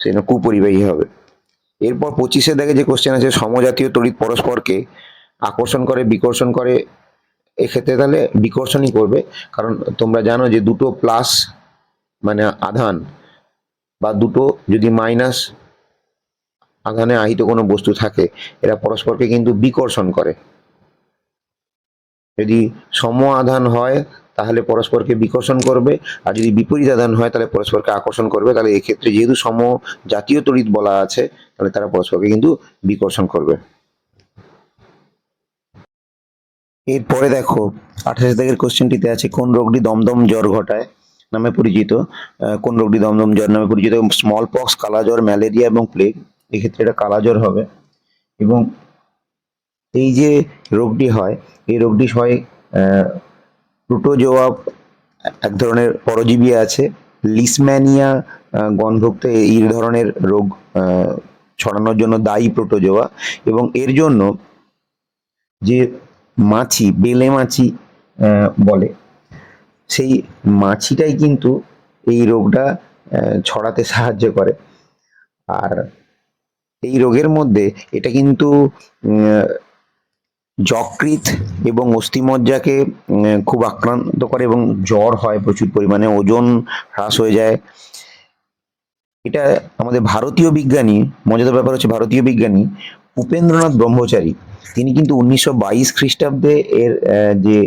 সেজন্য কুপরিবাহী হবে। এরপর 25-এ দেখে যে কোশ্চেন আছে, সমজাতীয় তড়িৎ পরস্পরকে আকর্ষণ করে বিকর্ষণ করে, এক্ষেত্রে তাহলে বিকর্ষণই করবে, কারণ তোমরা জানো যে দুটো প্লাস মানে আধান বা দুটো যদি মাইনাস আধানে আহিত কোনো বস্তু থাকে এরা পরস্পরকে কিন্তু বিকর্ষণ করে। যদি সম আধান হয় তাহলে পরস্পরকে বিকর্ষণ করবে, আর যদি বিপরীত আধান হয় তাহলে পরস্পরকে আকর্ষণ করবে। তাহলে এক্ষেত্রে যেহেতু সম জাতীয় তড়িৎ বলা আছে তাহলে তারা পরস্পরকে কিন্তু বিকর্ষণ করবে। এরপরে দেখো 28 দাগের কোশ্চেনটিতে আছে, কোন রোগটি দমদম জ্বর ঘটায় নামে পরিচিত? কোন রোগটি দমদম জ্বর নামে পরিচিত? স্মল পক্স, কালাজ্বর, ম্যালেরিয়া এবং প্লেগ। এক্ষেত্রে এটা কালাজ্বর হবে। এবং এই যে রোগটি হয়, এই রোগটি হয় প্রোটোজোয়া এক ধরনের পরজীবী আছে, লিসম্যানিয়া গণভুক্ত এই ধরনের রোগ ছড়ানোর জন্য দায়ী প্রোটোজোয়া, এবং এর জন্য যে মাছি, বেলে মাছি বলে, সেই মাছিটাই কিন্তু এই রোগটা ছড়াতে সাহায্য করে। আর এই রোগের মধ্যে এটা কিন্তু যকৃৎ এবং অস্থিমজ্জাকে খুব আক্রান্ত করে এবং জ্বর হয় প্রচুর পরিমাণে, ওজন হ্রাস হয়ে যায়। এটা আমাদের ভারতীয় বিজ্ঞানী, মজাদার ব্যাপার হচ্ছে ভারতীয় বিজ্ঞানী উপেন্দ্রনাথ ব্রহ্মচারী, তিনি কিন্তু 1922 খ্রিস্টাব্দে এর যে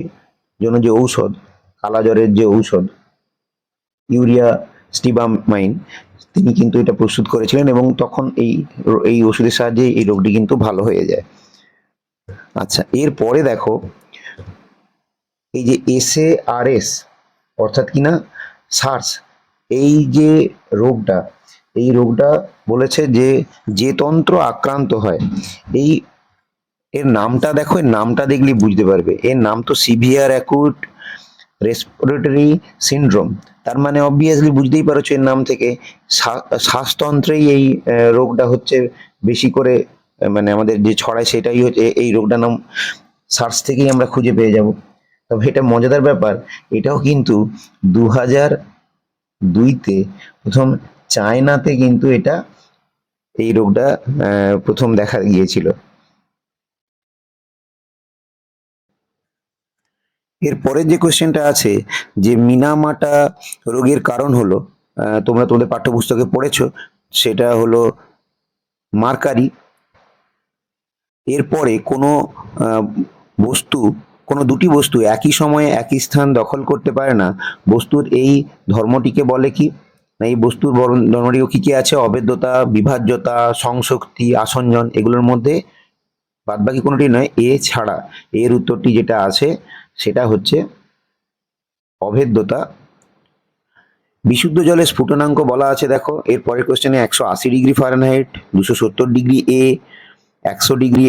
জন্য যে ঔষধ, কালাজ্বরের যে ঔষধ ইউরিয়া স্টিবামাইন, তিনি কিন্তু এটা প্রস্তুত করেছিলেন এবং তখন এই ওষুধের সাহায্যে এই রোগটি কিন্তু ভালো হয়ে যায়। আচ্ছা, এরপরে দেখো এই যে SARS অর্থাৎ কিনা সার্স, এই যে রোগটা, এই রোগটা বলেছে যে তন্ত্র আক্রান্ত হয়, এর নামটা দেখো, এর নামটা দেখলে বুঝতে পারবে, এর নাম তো সিভিয়ার অ্যাকুট রেসপিরেটরি সিনড্রোম, তার মানে অবভিয়াসলি বুঝতেই পারছো এর নাম থেকে শ্বাসতন্ত্রেই এই রোগটা হচ্ছে বেশি করে, মানে আমাদের যে ছড়ায় সেটাই হচ্ছে এই রোগটার নাম, সার্চ থেকেই আমরা খুঁজে পেয়ে যাব। তবে এটা মজাদার ব্যাপার, এটাও কিন্তু 2002-তে প্রথম চায়নাতে কিন্তু এই রোগটা প্রথম দেখা গিয়েছিল। এরপরের যে কোশ্চেনটা আছে যে মিনামাটা রোগের কারণ হলো, তোমরা তোমাদের পাঠ্যপুস্তকে পড়েছো, সেটা হলো মার্কারি। এরপরে কোনো বস্তু, কোনো দুটি বস্তু একই সময়ে একই স্থান দখল করতে পারে না, বস্তুর এই ধর্মটিকে বলে কি? না, এই বস্তুর ধর্মটিকে কি কি আছে? অভেদ্যতা, বিভাজ্যতা, সংশক্তি, আসঞ্জন, এগুলোর মধ্যে বাদবাকি কোনোটি নয়, এ ছাড়া। এর উত্তরটি যেটা আছে সেটা হচ্ছে অভেদ্যতা। বিশুদ্ধ জলের স্ফুটনাঙ্ক বলা আছে দেখো এর পরের কোশ্চেনে, 180 ডিগ্রি ফারেনহাইট, 270 ডিগ্রি এ, 100 ডিগ্রি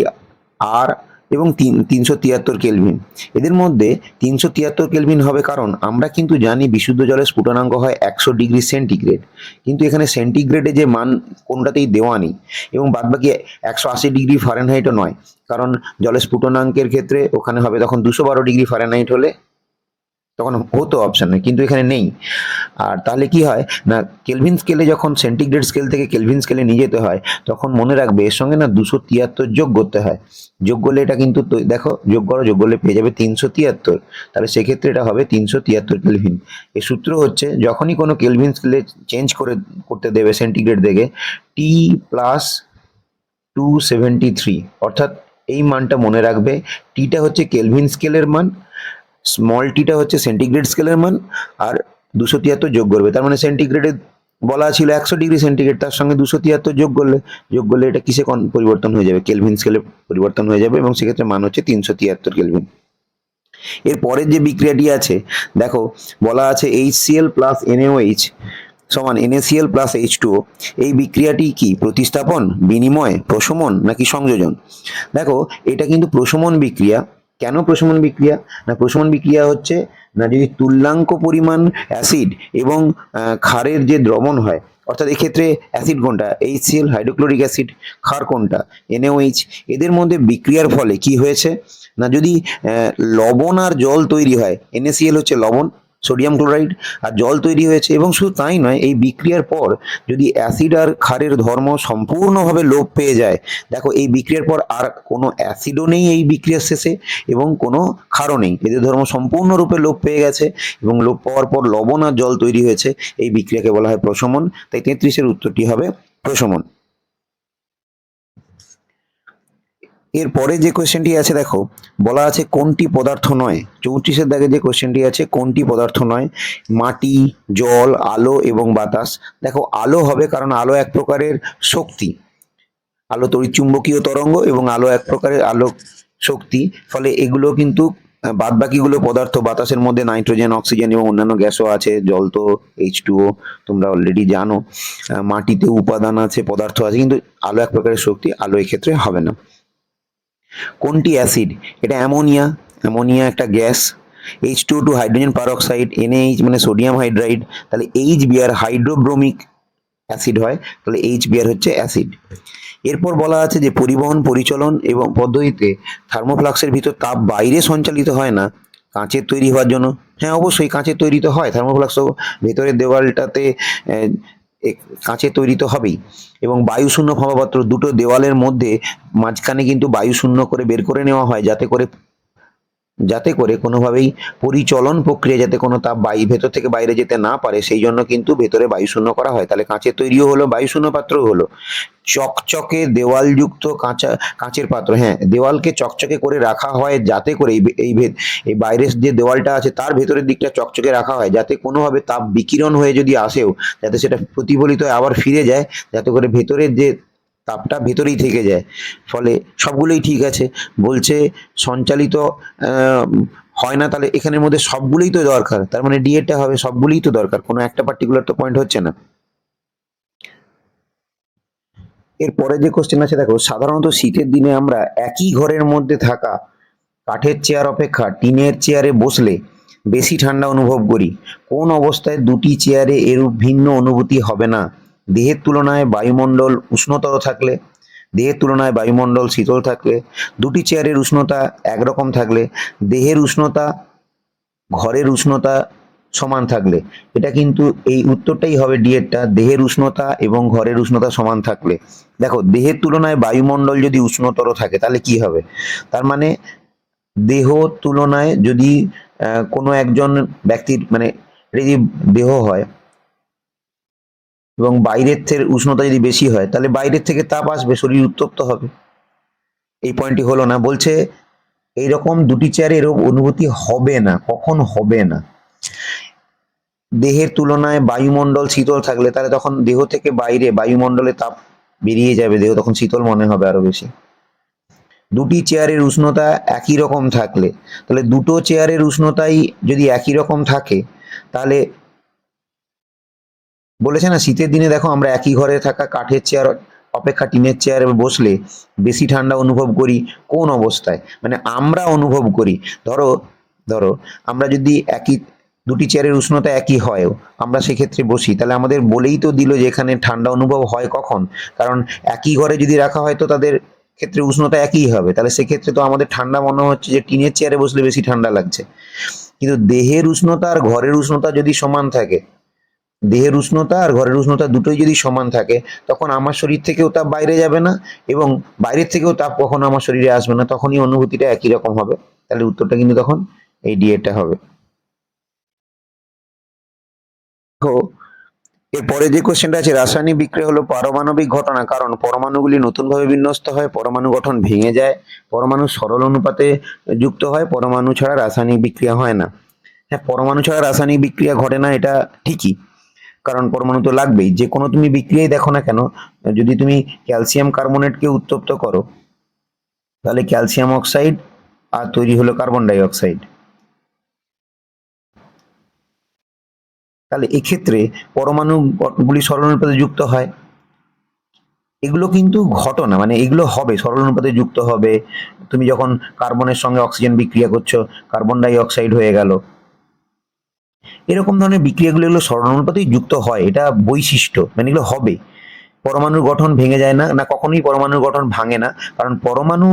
আর এবং 373 কেলভিন। এদের মধ্যে 373 কেলভিন হবে, কারণ আমরা কিন্তু জানি বিশুদ্ধ জলের স্ফুটনাঙ্ক হয় 100 ডিগ্রি সেন্টিগ্রেড, কিন্তু এখানে সেন্টিগ্রেডে যে মান কোনটাতেই দেওয়া নেই, এবং বাদবাকি 180 ডিগ্রি ফারেনহাইটও নয়, কারণ জলের স্ফুটনাঙ্কের ক্ষেত্রে ওখানে হবে তখন 212 ডিগ্রি ফারেনহাইট হলে তখন হতো অপশানে, কিন্তু এখানে নেই। আর তাহলে কি হয় না, কেলভিন স্কেলে যখন সেন্টিগ্রেড স্কেল থেকে কেলভিন স্কেলে নিয়ে যেতে হয় তখন মনে রাখবে এর সঙ্গে না 273 যোগ করতে হয়। যোগ করলে এটা কিন্তু দেখো যোগ করো, যোগ করলে পেয়ে যাবে 373। তাহলে সেক্ষেত্রে এটা হবে 373 কেলভিন। এর সূত্র হচ্ছে যখনই কোনো কেলভিন স্কেলে চেঞ্জ করতে দেবে সেন্টিগ্রেড থেকে, টি প্লাস 273, অর্থাৎ এই মানটা মনে রাখবে। টিটা হচ্ছে কেলভিন স্কেলের মান, স্মল টিটা হচ্ছে সেন্টিগ্রেড স্কেলের মান, আর 273 যোগ করবে। তার মানে সেন্টিগ্রেডে বলা ছিল 100 ডিগ্রি সেন্টিগ্রেড, তার সঙ্গে 273 যোগ করলে এটা কিসে পরিবর্তন হয়ে যাবে, কেলভিন স্কেলে পরিবর্তন হয়ে যাবে, এবং সেক্ষেত্রে মান হচ্ছে 373 কেলভিন। এর পরের যে বিক্রিয়াটি আছে দেখো, বলা আছে HCl প্লাস NaOH সমান NaCl প্লাস H2O। এই বিক্রিয়াটি কি প্রতিস্থাপন, বিনিময়, প্রশমন নাকি সংযোজন? দেখো এটা কিন্তু প্রশমন বিক্রিয়া। কেন প্রশমন বিক্রিয়া? না প্রশমন বিক্রিয়া হচ্ছে না যদি তুল্যাঙ্ক পরিমাণ অ্যাসিড এবং ক্ষারের যে দ্রবণ হয়, অর্থাৎ এক্ষেত্রে অ্যাসিড কোনটা, HCl হাইড্রোক্লোরিক অ্যাসিড, ক্ষার কোনটা NaOH, এদের মধ্যে বিক্রিয়ার ফলে কি হয়েছে না যদি লবণ আর জল তৈরি হয়, NaCl হচ্ছে লবণ, সোডিয়াম ক্লোরাইড, আর জল তৈরি হয়েছে। এবং শুধু তাই নয়, এই বিক্রিয়ার পর যদি অ্যাসিড আর ক্ষারের ধর্ম সম্পূর্ণভাবে লোপ পেয়ে যায়, দেখো এই বিক্রিয়ার পর আর কোনো অ্যাসিডও নেই এই বিক্রিয়ার শেষে এবং কোনো ক্ষারও নেই, এদের ধর্ম সম্পূর্ণরূপে লোপ পেয়ে গেছে এবং লোপ পাওয়ার পর লবণ আর জল তৈরি হয়েছে, এই বিক্রিয়াকে বলা হয় প্রশমন। তাই 33-এর উত্তরটি হবে প্রশমন। এর পরে যে কোশ্চেনটি আছে দেখো, বলা আছে কোনটি পদার্থ নয়। 34-এর দাগে যে কোশ্চেনটি আছে, কোনটি পদার্থ নয়? মাটি, জল, আলো এবং বাতাস। দেখো আলো হবে, কারণ আলো এক প্রকারের শক্তি, আলো তড়িৎচুম্বকীয় তরঙ্গ এবং আলো এক প্রকারের আলোক শক্তি, ফলে এগুলো কিন্তু বাদ বাকিগুলো পদার্থ, বাতাসের মধ্যে নাইট্রোজেন, অক্সিজেন এবং অন্যান্য গ্যাসও আছে, জল তো H2O তোমরা অলরেডি জানো, মাটিতে উপাদান আছে, পদার্থ আছে, কিন্তু আলো এক প্রকারের শক্তি, আলো এক্ষেত্রে হবে না। কোনটি অ্যাসিড? এটা অ্যামোনিয়া, অ্যামোনিয়া একটা gas. H2O2 hydrogen peroxide, NaH মানে সোডিয়াম হাইড্রাইড, তাহলে HBr হাইড্রোব্রোমিক অ্যাসিড হয়, তাহলে HBr হচ্ছে অ্যাসিড। এরপর বলা আছে যে পরিবহন, পরিচলন এবং পদ্ধতিতে থার্মোফ্লাক্সের ভিতর তাপ বাইরে সঞ্চালিত হয় না কাঁচের তৈরি হওয়ার জন্য। হ্যাঁ অবশ্যই কাঁচের তৈরি তো হয়, থার্মোফ্লাক্স ভেতরের দেওয়ালটাতে কাঁচের তৈরি তো হবেই। এবং বায়ুশূন্য ক্ষমাপাত্র, দুটো দেওয়ালের মধ্যে মাঝখানে কিন্তু বায়ুশূন্য করে বের করে নেওয়া হয়, যাতে করে কোনোভাবেই পরিচলন প্রক্রিয়া যাতে কোনো তাপ ভেতর থেকে বাইরে যেতে না পারে, সেই জন্য কিন্তু ভেতরে বায়ুশূন্য করা হয়। তাহলে কাঁচের তৈরিও হলো, বায়ুশূন্য পাত্রও হলো। চকচকে দেওয়ালযুক্ত কাঁচের পাত্র, হ্যাঁ দেওয়ালকে চকচকে করে রাখা হয় যাতে করে এই বাইরের যে দেওয়ালটা আছে তার ভেতরের দিকটা চকচকে রাখা হয়, যাতে কোনোভাবে তাপ বিকিরণ হয়ে যদি আসেও যাতে সেটা প্রতিফলিত হয়ে আবার ফিরে যায়, যাতে করে ভেতরের যে তাপটা ভেতরেই থেকে যায়। ফলে সবগুলোই ঠিক আছে। বলছে সঞ্চালিত হয় না, তাহলে এখানের মধ্যে সবগুলোই তো দরকার, তার মানে ডিএটা হবে, সবগুলোই তো দরকার, কোনো একটা পার্টিকুলার তো পয়েন্ট হচ্ছে না। এরপরে যে কোশ্চেন আছে দেখো, সাধারণত শীতের দিনে আমরা একই ঘরের মধ্যে থাকা কাঠের চেয়ার অপেক্ষা টিনের চেয়ারে বসলে বেশি ঠান্ডা অনুভব করি। কোন অবস্থায় দুটি চেয়ারে এরূপ ভিন্ন অনুভূতি হবে না? দেহের তুলনায় বায়ুমণ্ডল উষ্ণতর থাকলে, দেহের তুলনায় বায়ুমণ্ডল শীতল থাকলে, দুটি চেয়ারের উষ্ণতা একরকম থাকলে, দেহের উষ্ণতা ঘরের উষ্ণতা সমান থাকলে। এটা কিন্তু এই উত্তরটাই হবে ডিএরটা, দেহের উষ্ণতা এবং ঘরের উষ্ণতা সমান থাকলে। দেখো দেহের তুলনায় বায়ুমণ্ডল যদি উষ্ণতর থাকে তাহলে কি হবে, তার মানে দেহ তুলনায় যদি কোনো একজন ব্যক্তির মানে যদি দেহ হয় এবং বাইরের থেকে উষ্ণতা যদি বেশি হয়, তাহলে বাইরের থেকে তাপ আসবে, শরীর উত্তপ্ত হবে। এই পয়েন্টটি হলো না, বলছে এইরকম দুটি চেয়ারে এরকম অনুভূতি হবে না, কখন হবে না? দেহের তুলনায় বায়ুমণ্ডল শীতল থাকলে, তাহলে তখন দেহ থেকে বাইরে বায়ুমণ্ডলে তাপ বেরিয়ে যাবে, দেহ তখন শীতল মনে হবে আরো বেশি। দুটি চেয়ারের উষ্ণতা একই রকম থাকলে, তাহলে দুটো চেয়ারের উষ্ণতাই যদি একই রকম থাকে, তাহলে বলেছে না শীতের দিনে দেখো আমরা একই ঘরে থাকা কাঠের চেয়ার অপেক্ষা টিনের চেয়ারে বসলে বেশি ঠান্ডা অনুভব করি। কোন অবস্থায়? মানে আমরা অনুভব করি, ধরো ধরো আমরা যদি দুটি চেয়ারের উষ্ণতা একই হয়, আমরা সেক্ষেত্রে বসি, তাহলে আমাদের বলেই তো দিল যে এখানে ঠান্ডা অনুভব হয় কখন, কারণ একই ঘরে যদি রাখা হয় তো তাদের ক্ষেত্রে উষ্ণতা একই হবে, তাহলে সেক্ষেত্রে তো আমাদের ঠান্ডা মনে হচ্ছে যে টিনের চেয়ারে বসলে বেশি ঠান্ডা লাগছে। কিন্তু দেহের উষ্ণতা আর ঘরের উষ্ণতা যদি সমান থাকে, দেহের উষ্ণতা আর ঘরের উষ্ণতা দুটোই যদি সমান থাকে, তখন আমার শরীর থেকেও তাপ বাইরে যাবে না এবং বাইরের থেকেও তাপ কখনো আমার শরীরে আসবে না, তখনই অনুভূতিটা একই রকম হবে। তাহলে উত্তরটা কিন্তু তখন এই ডি এরটা হবে। দেখো, এরপরে যে কোশ্চেনটা আছে, রাসায়নিক বিক্রিয়া হলো পারমাণবিক ঘটনা, কারণ পরমাণুগুলি নতুনভাবে বিন্যস্ত হয়, পরমাণু গঠন ভেঙে যায়, পরমাণু সরল অনুপাতে যুক্ত হয়, পরমাণু ছাড়া রাসায়নিক বিক্রিয়া হয় না। হ্যাঁ, পরমাণু ছাড়া রাসায়নিক বিক্রিয়া ঘটে না, এটা ঠিকই, কারণ পরমাণু তো লাগবেই। যে কোনো তুমি বিক্রিয়াই দেখো না কেন, যদি তুমি ক্যালসিয়াম কার্বনেটকে উত্তপ্ত করো, তাহলে ক্যালসিয়াম অক্সাইড আর তৈরি হলো কার্বন ডাই অক্সাইড। তাহলে এক্ষেত্রে পরমাণু গুলি সরল অনুপাতে যুক্ত হয়। এগুলো কিন্তু ঘটনা, মানে এগুলো হবে, সরল অনুপাতে যুক্ত হবে। তুমি যখন কার্বনের সঙ্গে অক্সিজেন বিক্রিয়া করছো, কার্বন ডাই অক্সাইড হয়ে গেল। এরকম ধরনের বিক্রিয়াগুলো এগুলো সরল অনুপাতেই যুক্ত হয়, এটা বৈশিষ্ট্য, মানে এগুলো হবে। পরমাণুর গঠন ভেঙে যায় না, না কখনোই পরমাণুর গঠন ভাঙে না, কারণ পরমাণু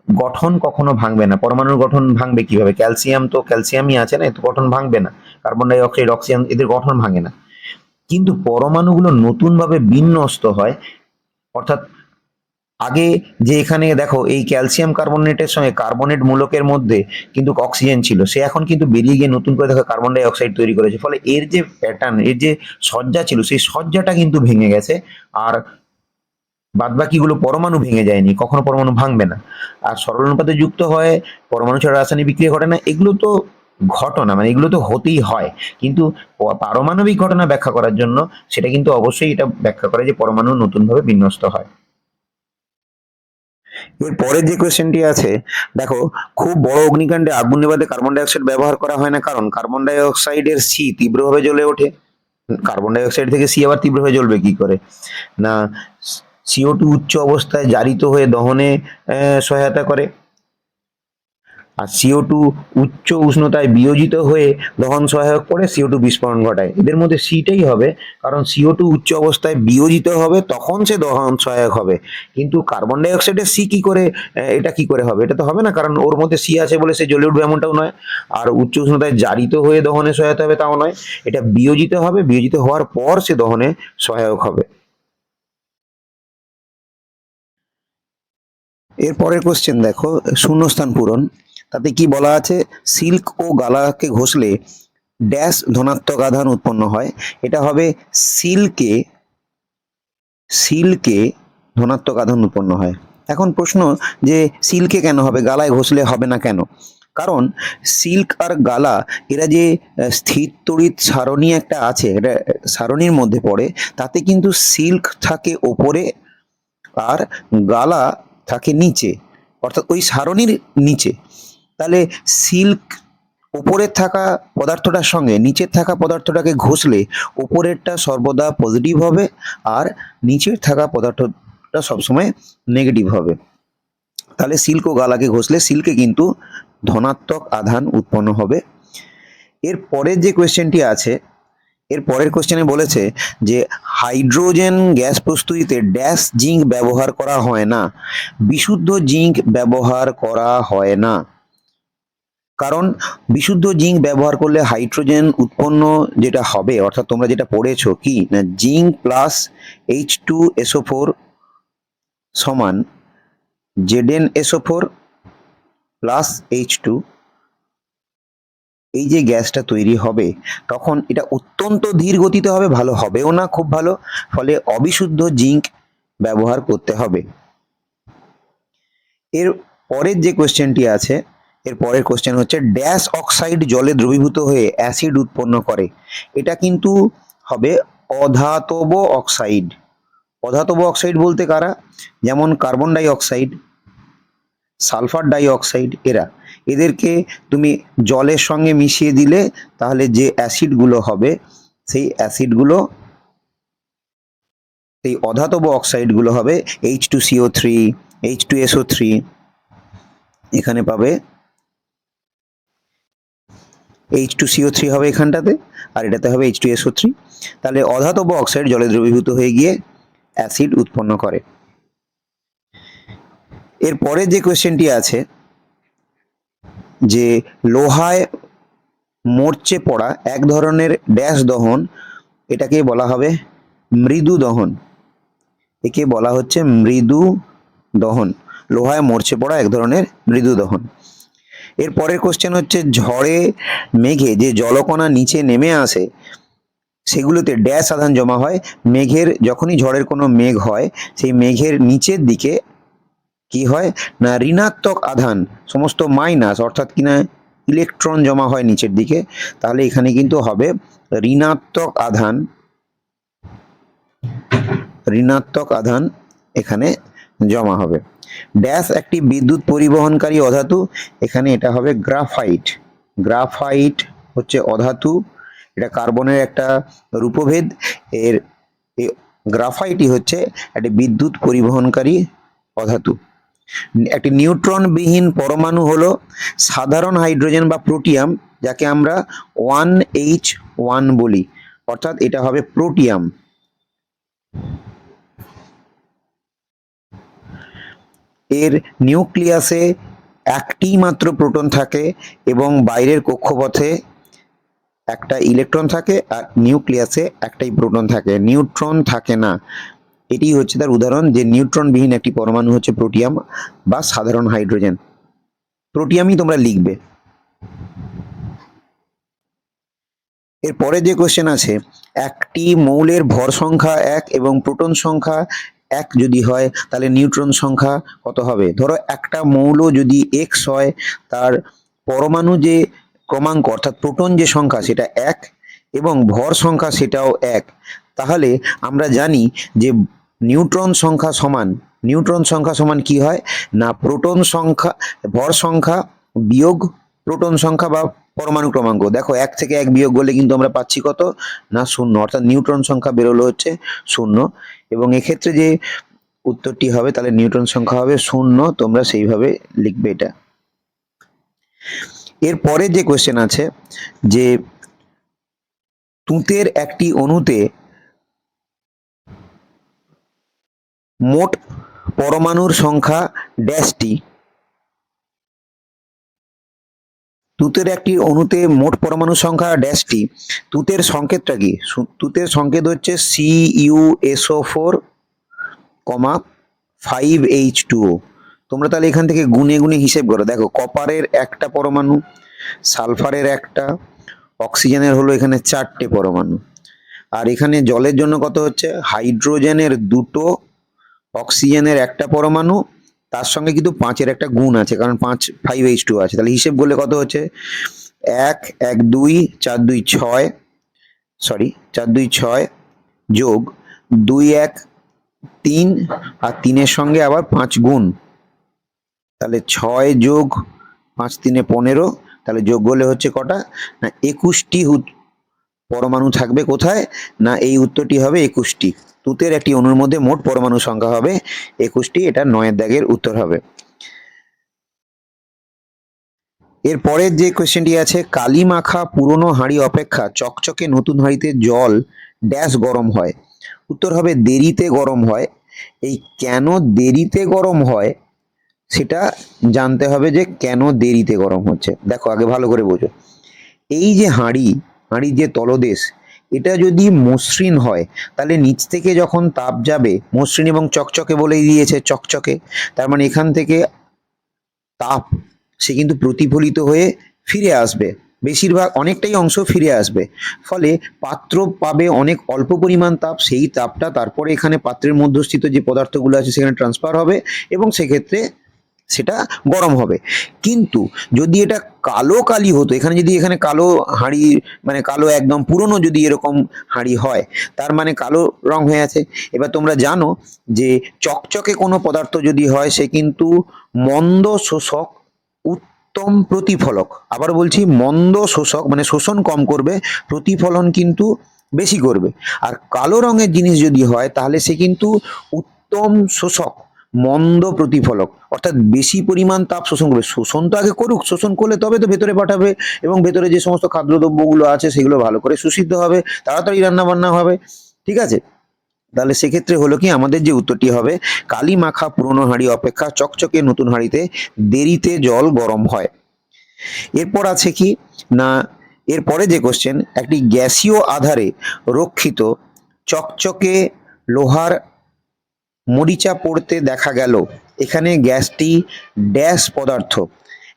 গঠন কখনো ভাঙবে না। পরমাণুর গঠন ভাঙবে কিভাবে? ক্যালসিয়াম তো ক্যালসিয়ামই আছে না, এত গঠন ভাঙবে না। কার্বন ডাই অক্সাইড, অক্সিজেন, এদের গঠন ভাঙে না। কিন্তু পরমাণুগুলো নতুনভাবে বিন্যস্ত হয়, অর্থাৎ আগে যে এখানে দেখো এই ক্যালসিয়াম কার্বনেটের সঙ্গে কার্বনেট মূলকের মধ্যে কিন্তু অক্সিজেন ছিল, সে এখন কিন্তু বেরিয়ে গিয়ে নতুন করে দেখো কার্বন ডাই অক্সাইড তৈরি করেছে, ফলে এর যে প্যাটার্ন, এর যে সজ্জা ছিল, সেই সজ্জাটা কিন্তু ভেঙে গেছে। আর বাদবাকিগুলো পরমাণু ভেঙে যায়নি, কখনো পরমাণু ভাঙবে না। আর সরল অনুপাতে যুক্ত হয়, পরমাণু ছাড়া রাসায়নিক বিক্রিয়া ঘটে না, এগুলো তো ঘটনা, মানে এগুলো তো হতেই হয়। কিন্তু পারমাণবিক ঘটনা ব্যাখ্যা করার জন্য সেটা কিন্তু অবশ্যই এটা ব্যাখ্যা করে যে পরমাণু নতুনভাবে বিন্যস্ত হয়। এর পরের যে কোয়েশ্চেনটি আছে, দেখো, খুব বড় অগ্নিকাণ্ডে আগুন নেভাতে কার্বন ডাই অক্সাইড ব্যবহার করা হয় না, কারণ কার্বন ডাই অক্সাইডের সি তীব্রভাবে জ্বলে ওঠে। কার্বন ডাই অক্সাইড থেকে সি আবার তীব্রভাবে জ্বলবে কি করে? না, CO2 উচ্চ অবস্থায় জারিত হয়ে দহনে সহায়তা করে, আর CO2 উচ্চ উষ্ণতায় বিয়োজিত হয়ে দহন সহায়ক করে CO2 বিস্ফোরণ ঘটায়। এদের মধ্যে সিটাই হবে, কারণ CO2 উচ্চ অবস্থায় বিয়োজিত হবে, তখন সে দহন সহায়ক হবে। কিন্তু কার্বন ডাই অক্সাইডের সি কি করে, এটা কি করে হবে? এটা তো হবে না, কারণ ওর মধ্যে সি আছে বলে সে জ্বলে উঠবে এমনটাও নয়। আর উচ্চ উষ্ণতায় জারিত হয়ে দহনে সহায়তা হবে তাও নয়, এটা বিয়োজিত হবে, বিয়োজিত হওয়ার পর সে দহনে সহায়ক হবে। এর পরের কোশ্চেন দেখো, শূন্যস্থান পূরণ। তাতে কি বলা আছে? সিল্ক ও গালাকে ঘষলে ড্যাশ ধনাত্মক আধান উৎপন্ন হয়। এটা হবে সিল্কে, সিল্কে ধনাত্মক আধান উৎপন্ন হয়। এখন প্রশ্ন, যে সিল্কে কেন হবে, গালায় ঘষলে হবে না কেন? কারণ সিল্ক আর গালা, এরা যে স্থির তড়িৎ সারণী একটা আছে, এটা সারণীর মধ্যে পড়ে, তাতে কিন্তু সিল্ক থাকে ওপরে আর গালা থাকে নিচে, অর্থাৎ ওই সারণীর নিচে। তাহলে সিল্ক উপরের থাকা পদার্থটার সঙ্গে নিচের থাকা পদার্থটাকে ঘষলে উপরেরটা সর্বদা পজিটিভ হবে, আর নিচের থাকা পদার্থটা সবসময় নেগেটিভ হবে। তাহলে সিল্ক ও গালাকে ঘষলে সিল্কে কিন্তু ধনাত্মক আধান উৎপন্ন হবে। এর পরের যে কোয়েশ্চেনটি আছে, এর পরের কোশ্চেনে বলেছে যে হাইড্রোজেন গ্যাস প্রস্তুতিতে ড্যাশ জিঙ্ক ব্যবহার করা হয় না। বিশুদ্ধ জিঙ্ক ব্যবহার করা হয় না, কারণ বিশুদ্ধ জিঙ্ক ব্যবহার করলে হাইড্রোজেন উৎপন্ন যেটা হবে, অর্থাৎ তোমরা যেটা পড়েছো কি না, জিঙ্ক প্লাস H2SO4 সমান ZnSO4 প্লাস H2, এই যে গ্যাসটা তৈরি হবে, তখন এটা অত্যন্ত ধীর গতিতে হবে, ভালো হবেও না খুব ভালো, ফলে অবিশুদ্ধ জিঙ্ক ব্যবহার করতে হবে। এর পরের যে কোশ্চেনটি আছে, এর পরের কোশ্চেন হচ্ছে ড্যাশ অক্সাইড জলে দ্রবীভূত হয়ে অ্যাসিড উৎপন্ন করে। এটা কিন্তু হবে অধাতব অক্সাইড। অধাতব অক্সাইড বলতে কারা? যেমন carbon die oxide, sulphur die oxide, এদেরকে তুমি জলের সঙ্গে মিশিয়ে দিলে তাহলে যে অ্যাসিডগুলো হবে, সেই অ্যাসিডগুলো, সেই অধাতব অক্সাইডগুলো হবে H2CO3, H2SO3, এখানে পাবে H2CO3 হবে এখানটাতে, আর এটাতে হবে H2SO3। তাহলে অধাতব অক্সাইড জলে দ্রবীভূত হয়ে গিয়ে অ্যাসিড উৎপন্ন করে। এরপরে যে কোয়েশ্চেনটি আছে, যে লোহায় মরচে পড়া এক ধরনের ড্যাশ দহন এটাকে বলা হবে মৃদু দহন। একে বলা হচ্ছে মৃদু দহন, লোহায় মরচে পড়া এক ধরনের মৃদু দহন। এর পরের কোশ্চেন হচ্ছে ঝড়ে মেঘে যে জলকণা নিচে নেমে আসে সেগুলোতে ড্যাশ আধান জমা হয়। মেঘের যখনই ঝড়ের কোনো মেঘ হয় সেই মেঘের নিচের দিকে কি হয় না ঋণাত্মক আধান, সমস্ত মাইনাস, অর্থাৎ কিনা ইলেকট্রন জমা হয় নিচের দিকে। তাহলে এখানে কিন্তু হবে ঋণাত্মক আধান, ঋণাত্মক আধান এখানে জমা হবে। ড্যাশ একটি বিদ্যুৎ পরিবহনকারী অধাতু, এখানে এটা হবে গ্রাফাইট। গ্রাফাইট হচ্ছে অধাতু, এটা কার্বনের একটা রূপভেদ। এর এই গ্রাফাইটই হচ্ছে একটি বিদ্যুৎ পরিবহনকারী অধাতু। একটি নিউট্রন বিহীন পরমাণু হলো সাধারণ হাইড্রোজেন বা প্রোটিয়াম, যাকে আমরা 1H1 বলি, অর্থাৎ এটা হবে প্রোটিয়াম। এর নিউক্লিয়াসে একটি মাত্র প্রোটন থাকে এবং বাইরের কক্ষপথে একটা ইলেকট্রন থাকে, আর নিউক্লিয়াসে একটাই প্রোটন থাকে, নিউট্রন থাকে না। এটি হচ্ছে তার উদাহরণ যে নিউট্রন বিহীন একটি পরমাণু হচ্ছে প্রোটিয়াম বা সাধারণ হাইড্রোজেন। প্রোটিয়ামই তোমরা লিখবে। এরপরে যে কোশ্চেন আছে, একটি মৌলের ভর সংখ্যা 1 এবং প্রোটন সংখ্যা 1 যদি হয় তাহলে নিউট্রন সংখ্যা কত হবে? ধরো একটা মৌল যদি X হয়, তার পরমাণু যে ক্রমাঙ্ক অর্থাৎ প্রোটন যে সংখ্যা সেটা 1 এবং ভর সংখ্যা সেটাও 1, তাহলে আমরা জানি যে নিউট্রন সংখ্যা সমান কি হয় না প্রোটন সংখ্যা, ভর সংখ্যা বিয়োগ প্রোটন সংখ্যা বা পরমাণু ক্রমাঙ্ক। দেখো 1 থেকে 1 বিয়োগ করলে কিন্তু আমরা পাচ্ছি কত না 0, অর্থাৎ নিউট্রন সংখ্যা বেরোলো হচ্ছে 0। এবং এক্ষেত্রে যে উত্তরটি হবে তাহলে নিউট্রন সংখ্যা হবে 0, তোমরা সেইভাবে লিখবে এটা। এরপরে যে কোশ্চেন আছে যে তুঁতের একটি অণুতে মোট পরমাণুর সংখ্যা ড্যাশটি। তুঁতের একটি অণুতে মোট পরমাণুর সংখ্যা ড্যাশটি, তুঁতের সংকেতটা কি? তুঁতের সংকেত হচ্ছে CuSO4, 5H2O। তোমরা তাহলে এখান থেকে গুনে গুনে হিসেব করো। দেখো কপারের একটা পরমাণু, সালফারের একটা, অক্সিজেনের হলো এখানে 4টে পরমাণু, আর এখানে জলের জন্য কত হচ্ছে হাইড্রোজেনের 2টো, অক্সিজেনের একটা পরমাণু, তার সঙ্গে কিন্তু 5-এর একটা গুণ আছে কারণ 5H2 আছে। তাহলে হিসেব করলে কত হচ্ছে 1 1 2 4 2 6, সরি 4 2 6 যোগ 2 1 3, আর 3-এর সঙ্গে আবার 5 গুণ, তাহলে 6 যোগ 5 3 15, তাহলে যোগ করলে হচ্ছে কটা না 21টি পরমাণু থাকবে। কোথায় না এই উত্তরটি হবে 21টি। তুঁতের একটি অণুর মধ্যে মোট পরমাণু সংখ্যা হবে 21টি, এটা 9-এর দাগের উত্তর হবে। এর পরের যে কোশ্চেনটি আছে, কালি মাখা পুরনো হাঁড়ি অপেক্ষা চকচকে নতুন হাঁড়িতে জল ড্যাশ গরম হয়। উত্তর হবে দেরিতে গরম হয়। এই কেন দেরিতে গরম হয় সেটা জানতে হবে যে কেন দেরিতে গরম হচ্ছে। দেখো আগে ভালো করে বোঝো, এই যে হাঁড়ির যে তলদেশ এটা যদি মসৃণ হয় তাহলে নিচ থেকে যখন তাপ যাবে, মসৃণ এবং চকচকে বলেই দিয়েছে চকচকে, তার মানে এখান থেকে তাপ সে কিন্তু প্রতিফলিত হয়ে ফিরে আসবে, বেশিরভাগ অনেকটাই অংশ ফিরে আসবে, ফলে পাত্র পাবে অনেক অল্প পরিমাণ তাপ। সেই তাপটা তারপরে এখানে পাত্রের মধ্যস্থিত যে পদার্থগুলো আছে সেখানে ট্রান্সফার হবে এবং সেক্ষেত্রে সেটা গরম হবে। কিন্তু যদি এটা কালো কালি হতো, এখানে কালো হাঁড়ি মানে কালো একদম পুরনো যদি এরকম হাঁড়ি হয় তার মানে কালো রং হয়ে আছে। এবার তোমরা জানো যে চকচকে কোনো পদার্থ যদি হয় সে কিন্তু মন্দ শোষক, উত্তম প্রতিফলক। আবার বলছি মন্দ শোষক মানে শোষণ কম করবে, প্রতিফলন কিন্তু বেশি করবে। আর কালো রঙের জিনিস যদি হয় তাহলে সে কিন্তু উত্তম শোষক, মন্দ প্রতিফলক, অর্থাৎ বেশি পরিমাণ তাপ শোষণ করবে। শোষণ তো আগে করুক, শোষণ করলে তবে তো ভেতরে পাঠাবে এবং ভেতরে যে সমস্ত খাদ্যদ্রব্যগুলো আছে সেগুলো ভালো করে শোষিত হবে, তাড়াতাড়ি রান্না বান্না হবে। ঠিক আছে, তাহলে সেক্ষেত্রে হলো কি আমাদের যে উত্তরটি হবে কালি মাখা পুরনো হাঁড়ি অপেক্ষা চকচকে নতুন হাঁড়িতে দেরিতে জল গরম হয়। এরপর আছে কি না এরপরে যে কোশ্চেন, একটি গ্যাসীয় আধারে রক্ষিত চকচকে লোহার মরিচা পড়তে দেখা গেল, এখানে গ্যাসটি ড্যাশ পদার্থ।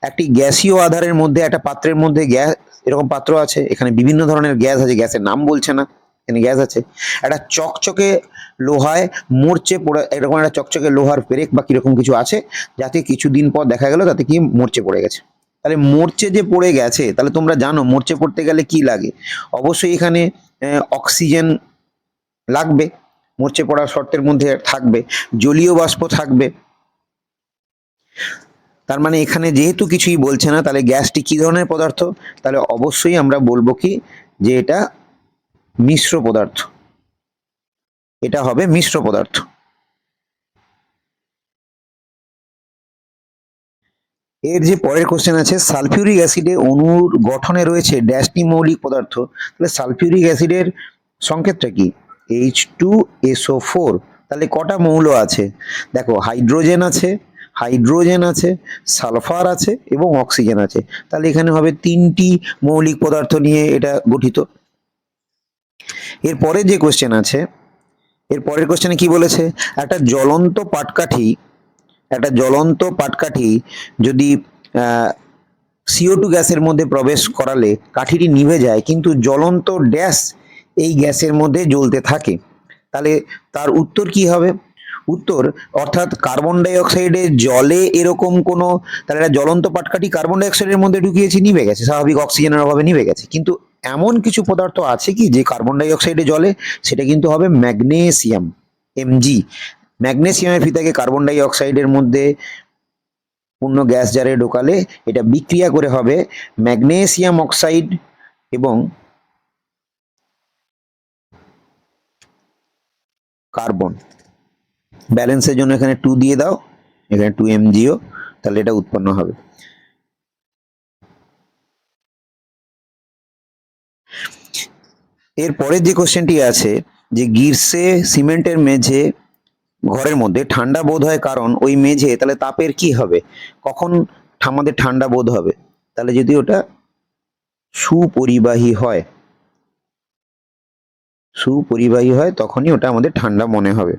একটি গ্যাসীয় আধারের মধ্যে, একটা পাত্রের মধ্যে গ্যাস, এরকম পাত্র আছে, এখানে বিভিন্ন ধরনের গ্যাস আছে, গ্যাসের নাম বলছে না, এখানে গ্যাস আছে। একটা চকচকে লোহায় মরচে পড়ে, এরকম একটা চকচকে লোহার পেরেক বা কিরকম কিছু আছে, যাতে কিছুদিন পর দেখা গেল তাতে কি মরচে পড়ে গেছে। তাহলে মরচে যে পড়ে গেছে, তাহলে তোমরা জানো মরচে পড়তে গেলে কি লাগে, অবশ্যই এখানে অক্সিজেন লাগবে, মরচে পড়ার শর্তের মধ্যে থাকবে, জলীয় বাষ্প থাকবে। তার মানে এখানে যেহেতু কিছুই বলছে না, তাহলে গ্যাসটি কি ধরনের পদার্থ, তাহলে অবশ্যই আমরা বলবো কি যে এটা মিশ্র পদার্থ, এটা হবে মিশ্র পদার্থ। এর যে পরের কোশ্চেন আছে, সালফিউরিক অ্যাসিডে অণুর গঠনে রয়েছে ড্যাশটি মৌলিক পদার্থ, তাহলে সালফিউরিক অ্যাসিডের সংকেতটা কি, H2SO4। তাহলে কটা মৌল আছে, দেখো হাইড্রোজেন আছে, সালফার আছে এবং অক্সিজেন আছে, তাহলে এখানে হবে 3টি মৌলিক পদার্থ নিয়ে এটা গঠিত। এরপরে যে কোশ্চেন আছে, এর পরের কোশ্চেনে কি বলেছে, একটা জ্বলন্ত পাটকাঠি যদি CO2 গ্যাসের মধ্যে প্রবেশ করালে কাঠিটি নিভে যায়, কিন্তু জ্বলন্ত ড্যাশ এই গ্যাসের মধ্যে জ্বলতে থাকে, তাহলে তার উত্তর কি হবে, উত্তর অর্থাৎ কার্বন ডাই অক্সাইডে জলে এরকম কোনো, তাহলে একটা জ্বলন্ত পাটকাঠি কার্বন ডাই অক্সাইডের মধ্যে ঢুকিয়েছি, নিভে গেছে, স্বাভাবিক অক্সিজেনের অভাবে নিভে গেছে, কিন্তু এমন কিছু পদার্থ আছে কি যে কার্বন ডাই অক্সাইডে জ্বলে, সেটা কিন্তু হবে ম্যাগনেসিয়াম, Mg। ম্যাগনেসিয়ামের ফিতাকে কার্বন ডাই অক্সাইডের মধ্যে পূর্ণ গ্যাস জারে ঢোকালে এটা বিক্রিয়া করে হবে ম্যাগনেসিয়াম অক্সাইড এবং কার্বন। ব্যালেন্সের জন্য এখানে 2 দিয়ে দাও, এখানে 2 MgO, তাহলে এটা উৎপন্ন হবে। এরপরে যে কোশ্চেনটি আছে, যে গ্রীষ্মে সিমেন্টের মেঝে ঘরের মধ্যে ঠান্ডা বোধ হয়, কারণ ওই মেঝে, তাহলে তাপের কি হবে, কখন আমাদের ঠান্ডা বোধ হবে, তাহলে যদি ওটা সুপরিবাহী হয়, তখনই ওটা আমাদের ঠান্ডা মনে হবে।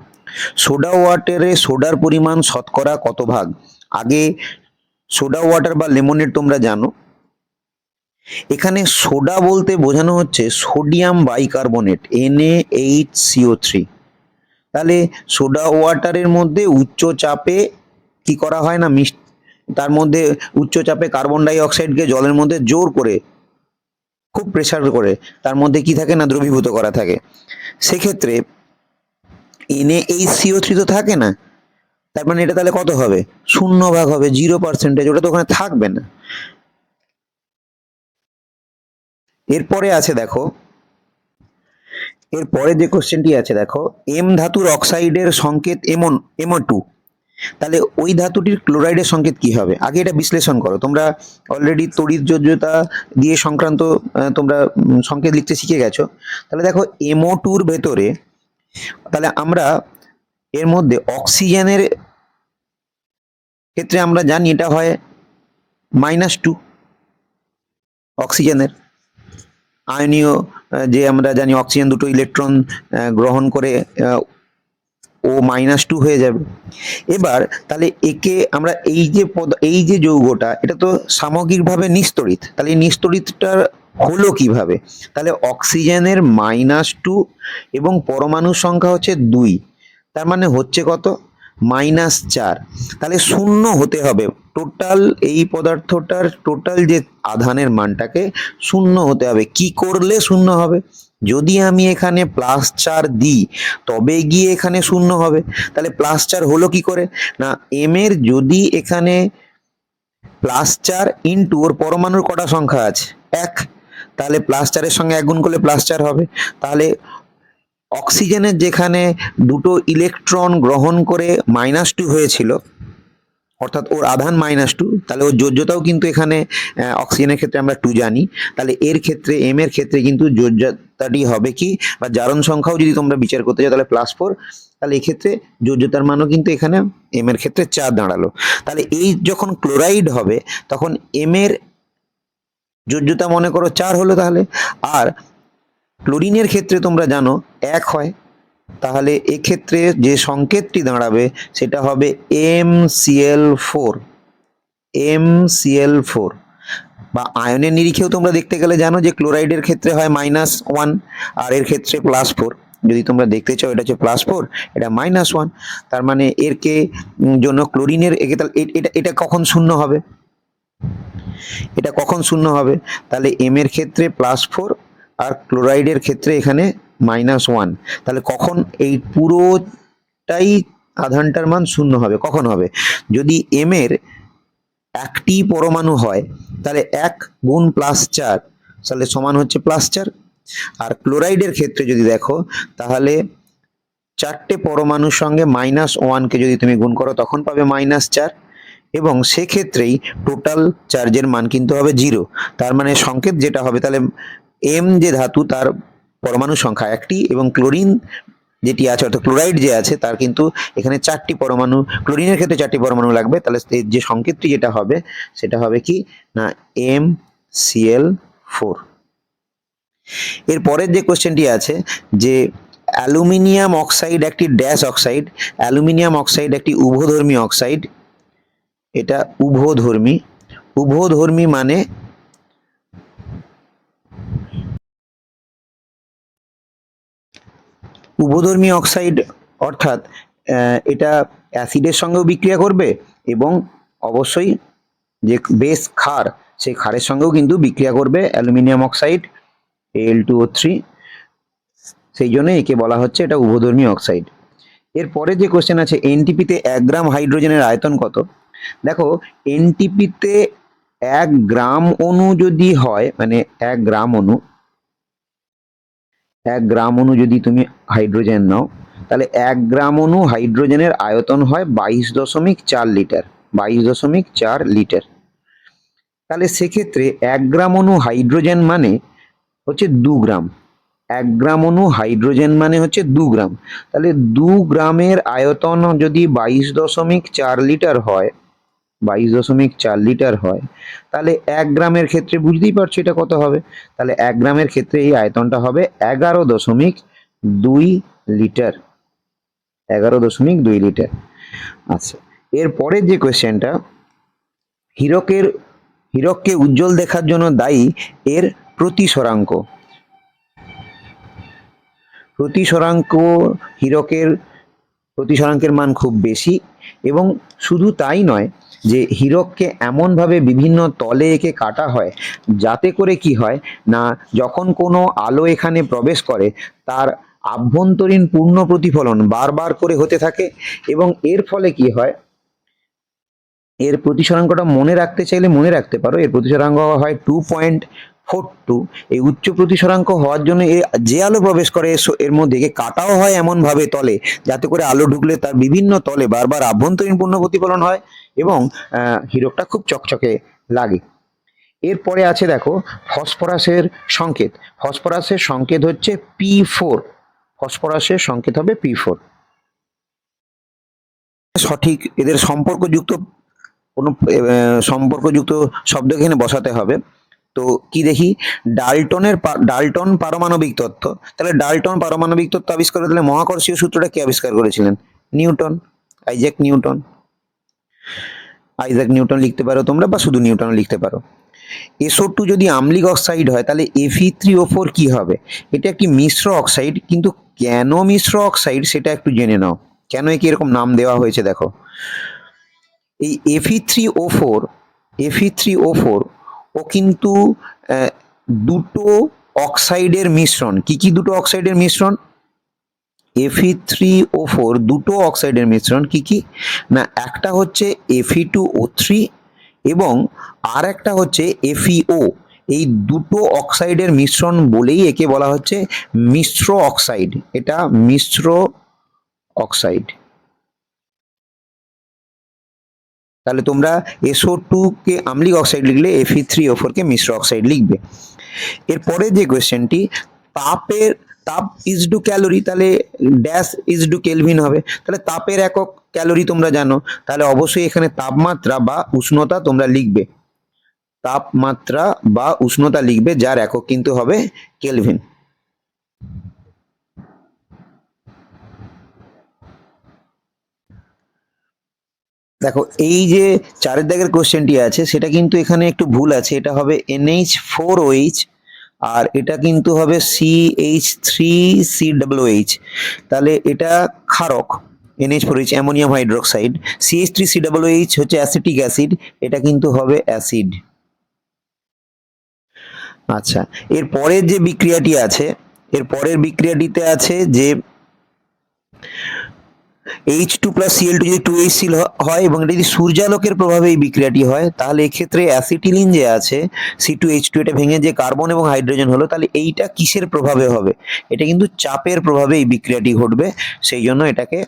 সোডা ওয়াটারে সোডার পরিমাণ শতকরা কত ভাগ, আগে সোডা ওয়াটার বা লেমনেড তোমরা জানো, এখানে সোডা বলতে বোঝানো হচ্ছে সোডিয়াম বাইকার্বনেট, NaHCO3। তাহলে সোডা ওয়াটারের মধ্যে উচ্চ চাপে কি করা হয় না, তার মধ্যে উচ্চ চাপে কার্বন ডাই অক্সাইডকে জলের মধ্যে জোর করে, খুব প্রেসার করে তার মধ্যে কি থাকে না, দ্রবীভূত করা থাকে, সেক্ষেত্রে NaHCO3 তো থাকে না, তার মানে এটা তাহলে কত হবে, 0 ভাগ হবে, 0%, ওটা তো ওখানে থাকবে না। এরপরে আছে দেখো, এরপরে যে কোশ্চেনটি আছে দেখো, M ধাতুর অক্সাইডের সংকেত MO2, তাহলে ওই ধাতুটির ক্লোরাইডের সংকেত কি হবে, আগে এটা বিশ্লেষণ করো, তোমরা অলরেডি তড়িৎ যোজ্যতা দিয়ে সংক্রান্ত তোমরা সংকেত লিখতে শিখে গেছো। তাহলে দেখো MO2-র ভেতরে, তাহলে আমরা এর মধ্যে অক্সিজেনের ক্ষেত্রে আমরা জানি এটা হয় -2, অক্সিজেনের আয়নীয়, যে আমরা জানি অক্সিজেন দুটো ইলেকট্রন গ্রহণ করে ও -2 হয়ে যাবে। এবার তাহলে একে আমরা এই যে যৌগটা, এটা তো সামগ্রিকভাবে নিস্তড়িত, তাহলে এই নিস্তড়িতটা হলো কিভাবে, তাহলে অক্সিজেনের -2 এবং পরমাণুর সংখ্যা হচ্ছে 2, তার মানে হচ্ছে কত, -4, তাহলে 0 হতে হবে, টোটাল এই পদার্থটার টোটাল যে আধানের মানটাকে 0 হতে হবে। কি করলে 0 হবে, যদি আমি এখানে +4 দিই তবে গিয়ে এখানে 0 হবে, তাহলে +4 হলো কি করে না, M এর যদি এখানে +4 ইন্টু ওর পরমাণুর কটা সংখ্যা আছে, 1, তাহলে +4-এর সঙ্গে 1 গুণ করলে +4 হবে, তাহলে অক্সিজেনের যেখানে দুটো ইলেকট্রন গ্রহণ করে -2 হয়েছিল, অর্থাৎ ওর আধান -2, তাহলে ওর যোজ্যতাও কিন্তু এখানে অক্সিজেনের ক্ষেত্রে আমরা 2 জানি, তাহলে এর ক্ষেত্রে M এর ক্ষেত্রে কিন্তু যোজ্যতাটি হবে কি, বা জারণ সংখ্যাও যদি তোমরা বিচার করতে যাও তাহলে +4, তাহলে এই ক্ষেত্রে যোজ্যতার মানও কিন্তু এখানে M এর ক্ষেত্রে 4 দাঁড়ালো। তাহলে এই যখন ক্লোরাইড হবে তখন M এর যোজ্যতা মনে করো 4 হলো তাহলে। আর ক্লোরিনের ক্ষেত্রে তোমরা জানো 1 হয়, তাহলে এক্ষেত্রে যে সংকেতটি দাঁড়াবে সেটা হবে MCl4। MCl4 বা আয়নের নিরিখেও তোমরা দেখতে গেলে জানো যে ক্লোরাইডের ক্ষেত্রে হয় -1 আর এর ক্ষেত্রে +4। যদি তোমরা দেখতে চাও এটা হচ্ছে +4, এটা -1, তার মানে এর কে জন্য ক্লোরিনের একে তাহলে এটা এটা কখন শূন্য হবে, এটা কখন শূন্য হবে, তাহলে এম এর ক্ষেত্রে +4 আর ক্লোরাইডের ক্ষেত্রে এখানে -1, তাহলে কখন এই পুরোটাই আধানটার মান শূন্য হবে, কখন হবে, যদি এম এর একটি পরমাণু হয় তাহলে 1 গুণ +4 তাহলে সমান হচ্ছে +4। আর ক্লোরাইডের ক্ষেত্রে যদি দেখো তাহলে 4টে পরমাণুর সঙ্গে -1 কে যদি তুমি গুণ করো তখন পাবে -4, এবং সেক্ষেত্রেই টোটাল চার্জের মান কিন্তু হবে 0। তার মানে সংকেত যেটা হবে তাহলে এম যে ধাতু তার পরমাণু সংখ্যা একটি, এবং ক্লোরিন যেটি আছে অর্থাৎ ক্লোরাইড যে আছে তার কিন্তু এখানে 4টি পরমাণু, ক্লোরিনের ক্ষেত্রে 4টি পরমাণু লাগবে, তাহলে যে সংকেতটি যেটা হবে সেটা হবে কি না MCl4। এর পরের যে কোশ্চেনটি আছে যে অ্যালুমিনিয়াম অক্সাইড একটি ড্যাশ অক্সাইড, অ্যালুমিনিয়াম অক্সাইড একটি উভধর্মী অক্সাইড, এটা উভধর্মী, উভধর্মী মানে উভধর্মী অক্সাইড অর্থাৎ এটা অ্যাসিডের সঙ্গেও বিক্রিয়া করবে এবং অবশ্যই যে বেস ক্ষার সেই ক্ষারের সঙ্গেও কিন্তু বিক্রিয়া করবে অ্যালুমিনিয়াম অক্সাইড Al2O3, সেই জন্য একে বলা হচ্ছে এটা উভধর্মী অক্সাইড। এরপরে যে কোশ্চেন আছে এনটিপিতে 1 গ্রাম হাইড্রোজেনের আয়তন কত। দেখো এনটিপিতে 1 গ্রাম অণু যদি হয়, মানে 1 গ্রাম অণু, 1 গ্রাম অণু যদি তুমি হাইড্রোজেন নাও তাহলে 1 গ্রাম অণু হাইড্রোজেনের আয়তন হয় 22.4 লিটার, 22.4 লিটার। তাহলে সেক্ষেত্রে 1 গ্রাম অণু হাইড্রোজেন মানে হচ্ছে 2 গ্রাম, 1 গ্রাম অণু হাইড্রোজেন মানে হচ্ছে 2 গ্রাম, তাহলে 2 গ্রামের আয়তন যদি 22.4 লিটার হয়, 22.4 লিটার হয়, তাহলে 1 গ্রামের ক্ষেত্রে বুঝতেই পারছো এটা কত হবে, তাহলে 1 গ্রামের ক্ষেত্রে এই আয়তনটা হবে 11.2 লিটার, 11.2 লিটার। আচ্ছা, এরপরের যে কোয়েশ্চেনটা, হীরককে উজ্জ্বল দেখার জন্য দায়ী এর প্রতিসরাঙ্ক। প্রতিসরাঙ্ক, হীরকের প্রতিসরাঙ্কের মান খুব বেশি, এবং শুধু তাই নয় যে হীরককে এমনভাবে বিভিন্ন তলে এঁকে কাটা হয় যাতে করে কি হয় না যখন কোনো আলো এখানে প্রবেশ করে তার আভ্যন্তরীণ পূর্ণ প্রতিফলন বারবার করে হতে থাকে, এবং এর ফলে কি হয়, এর প্রতিসরাঙ্কটা মনে রাখতে চাইলে মনে রাখতে পারো, এর প্রতিসরাঙ্ক হয় 2.42। এই উচ্চ প্রতিসরাঙ্ক হওয়ার জন্য যে আলো প্রবেশ করে এর মধ্যে কাটাও হয় এমন ভাবে তলে যাতে করে আলো ঢুকলে তার বিভিন্ন তলে বারবার আভ্যন্তরীণ পূর্ণ প্রতিফলন হয় এবং হীরকটা খুব চকচকে লাগে। এরপরে আছে দেখো ফসফরাসের সংকেত, ফসফরাসের সংকেত হচ্ছে P4, ফসফরাসের সংকেত হবে P4। সঠিক এদের সম্পর্কযুক্ত কোনো সম্পর্কযুক্ত শব্দ এখানে বসাতে হবে। তো কি দেখি, ডাল্টন পারমাণবিক তত্ত্ব, তাহলে ডাল্টন পারমাণবিক তত্ত্ব আবিষ্কার করে, তাহলে মহাকর্ষীয় সূত্রটা কে আবিষ্কার করেছিলেন, Newton, Isaac Newton. Isaac Newton লিখতে পারো তোমরা বা শুধু নিউটন লিখতে পারো। SO2 যদি আম্লিক অক্সাইড হয় তাহলে Fe3O4 কি হবে, এটা একটি মিশ্র অক্সাইড, কিন্তু কেন মিশ্র অক্সাইড সেটা একটু জেনে নাও, কেন একে এরকম নাম দেওয়া হয়েছে। দেখো এই Fe3O4 ও কিন্তু দুটো অক্সাইডের মিশ্রণ। কি কি দুটো অক্সাইডের মিশ্রণ, Fe3O4 দুটো অক্সাইডের মিশ্রণ, কি কি না, একটা হচ্ছে Fe2O3 এবং আর একটা হচ্ছে FeO। এই দুটো অক্সাইডের মিশ্রণ বলেই একে বলা হচ্ছে মিশ্র অক্সাইড, এটা মিশ্র অক্সাইড। তাহলে তোমরা SO2 কে আম্লিক অক্সাইড লিখলে Fe3O4 কে মিশ্র অক্সাইড লিখবে। এরপরে যে কোয়েশ্চেনটি, তাপ ইজ টু ক্যালোরি, তাহলে ড্যাশ ইজ টু কেলভিন হবে, তাহলে তাপের একক ক্যালোরি তোমরা জানো, তাহলে অবশ্যই এখানে তাপমাত্রা বা উষ্ণতা তোমরা লিখবে। তাপমাত্রা বা উষ্ণতা লিখবে, যার একক কিন্তু হবে কেলভিন। দেখো এই যে 4 দাগের কোশ্চেনটি আছে সেটা কিন্তু এখানে একটু ভুল আছে, এটা হবে NH4OH আর এটা কিন্তু হবে CH3COOH। তাহলে এটা ক্ষারক, NH4OH অ্যামোনিয়াম হাইড্রোক্সাইড, CH3COOH হচ্ছে অ্যাসিটিক অ্যাসিড, এটা কিন্তু হবে অ্যাসিড। আচ্ছা, এর পরের যে বিক্রিয়াটি আছে, এর পরের বিক্রিয়াটিতে আছে যে H2+Cl2 যদি 2HCl হয় এবং এটা যদি সূর্যালোকের প্রভাবে এই বিক্রিয়াটি হয়, তাহলে এক্ষেত্রে অ্যাসিটিলিন যে আছে C2H2, এটা ভেঙে যে কার্বন এবং হাইড্রোজেন হলো, তাহলে এইটা কিসের প্রভাবে হবে? এটা কিন্তু চাপের প্রভাবে এই বিক্রিয়াটি ঘটবে, সেই জন্য এটাকে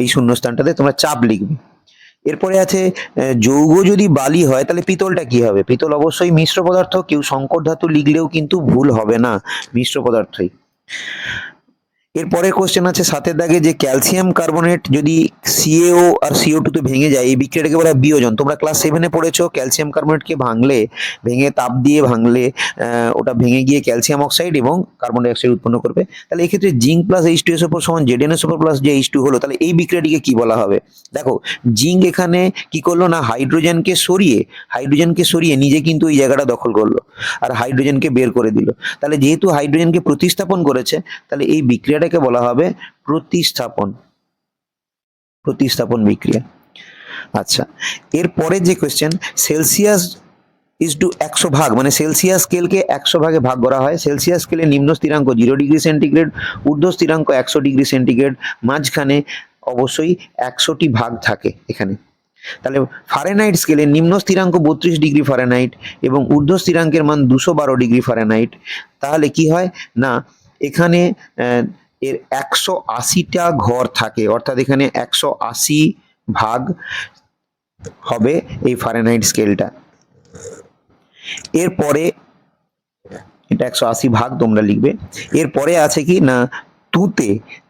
এই শূন্যস্থানটাতে তোমরা চাপ লিখবে। এরপরে আছে যৌগ যদি বালি হয় তাহলে পিতলটা কি হবে? পিতল অবশ্যই মিশ্র পদার্থ, কেউ সংকর ধাতু লিখলেও কিন্তু ভুল হবে না, মিশ্র পদার্থই। এরপরে কোশ্চেন আছে 7 দাগে যে ক্যালসিয়াম কার্বনেট যদি CaO আর CO2 তে ভেঙে যায়, এই বিক্রিয়াটাকে বলা হয় বিয়োজন। তোমরা ক্লাস 7-এ পড়েছো ক্যালসিয়াম কার্বনেটকে ভেঙে তাপ দিয়ে ভাঙলে ওটা ভেঙে গিয়ে ক্যালসিয়াম অক্সাইড এবং কার্বন ডাই অক্সাইড উৎপন্ন করবে। তাহলে এই ক্ষেত্রে জিঙ্ক প্লাস H2SO4 সমান ZnSO4 প্লাস যে H2 হলো, তাহলে এই বিক্রিয়াটিকে কি বলা হবে? দেখো জিঙ্ক এখানে কি করলো না, হাইড্রোজেনকে সরিয়ে নিজে কিন্তু এই জায়গাটা দখল করলো আর হাইড্রোজেনকে বের করে দিল। তাহলে যেহেতু হাইড্রোজেনকে প্রতিস্থাপন করেছে, তাহলে এই বিক্রিয়াটাকে বলা হবে প্রতিস্থাপন বিক্রিয়া। আচ্ছা, এরপরে যে কোশ্চেন সেলসিয়াস ইজ টু 100 ভাগ, মানে সেলসিয়াস স্কেলকে 100 ভাগে ভাগ করা হয়। সেলসিয়াস স্কেলের নিম্ন স্থিরাঙ্ক 0 ডিগ্রি সেন্টিগ্রেড, ঊর্ধ্ব স্থিরাঙ্ক 100 ডিগ্রি সেন্টিগ্রেড, মাঝখানে অবশ্যই 100টি ভাগ থাকে এখানে। তাহলে ফারেনহাইট স্কেলের নিম্ন স্থিরাঙ্ক 32 ডিগ্রি ফারেনহাইট এবং ঊর্ধ্ব স্থিরাঙ্কের মান 212 ডিগ্রি ফারেনহাইট। তাহলে কি হয় না, এখানে এর 180টা ঘর থাকে, অর্থাৎ এখানে 180 ভাগ হবে এই ফারেনহাইট স্কেলটা। এরপরে এটা 180 ভাগ তোমরা লিখবে। এরপরে আছে কি না, তুতে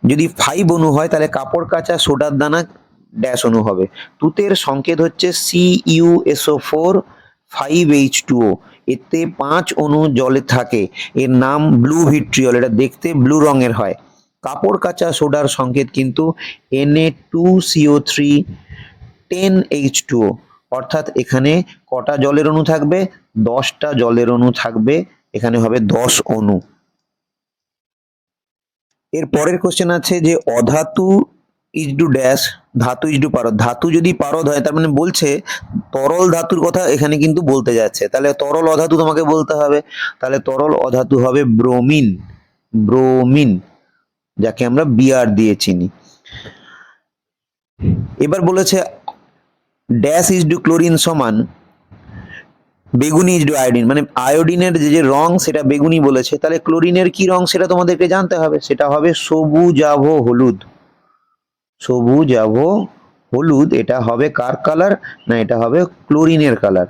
যদি 5 অণু হয় তাহলে কাপড় কাচা সোডার দানা ড্যাশ অণু হবে। তুতের সংকেত হচ্ছে CuSO4 5H2O, এতে 5 অণু জলে থাকে, এর নাম ব্লু ভিট্রিয়ল, এটা দেখতে ব্লু রঙের হয়। কাপড় কাচা সোডার সংকেত কিন্তু Na2CO3 10H2O, অর্থাৎ এখানে কটা জলের অণু থাকবে? 10টা জলের অণু থাকবে, এখানে হবে 10 অণু। এর পরের কোশ্চেন আছে যে অধাতু ইজ টু ড্যাশ, ধাতু ইজ টু পারদ। ধাতু যদি পারদ হয় তার মানে বলছে তরল ধাতুর কথা এখানে কিন্তু বলতে যাচ্ছে, তাহলে তরল অধাতু তোমাকে বলতে হবে। তাহলে তরল অধাতু হবে ব্রোমিন, যাকে আমরা Br দিয়ে চিনি। এবার বলেছে ড্যাশ ইজ টু ক্লোরিন সমান বেগুনি ইজ টু আয়োডিন, মানে আয়োডিনের যে রং সেটা বেগুনি বলেছে, তাহলে ক্লোরিনের কি রং সেটা তোমাদেরকে জানতে হবে, সেটা হবে সবুজাভ হলুদ। এটা হবে কার কালার? না, এটা হবে ক্লোরিনের কালার।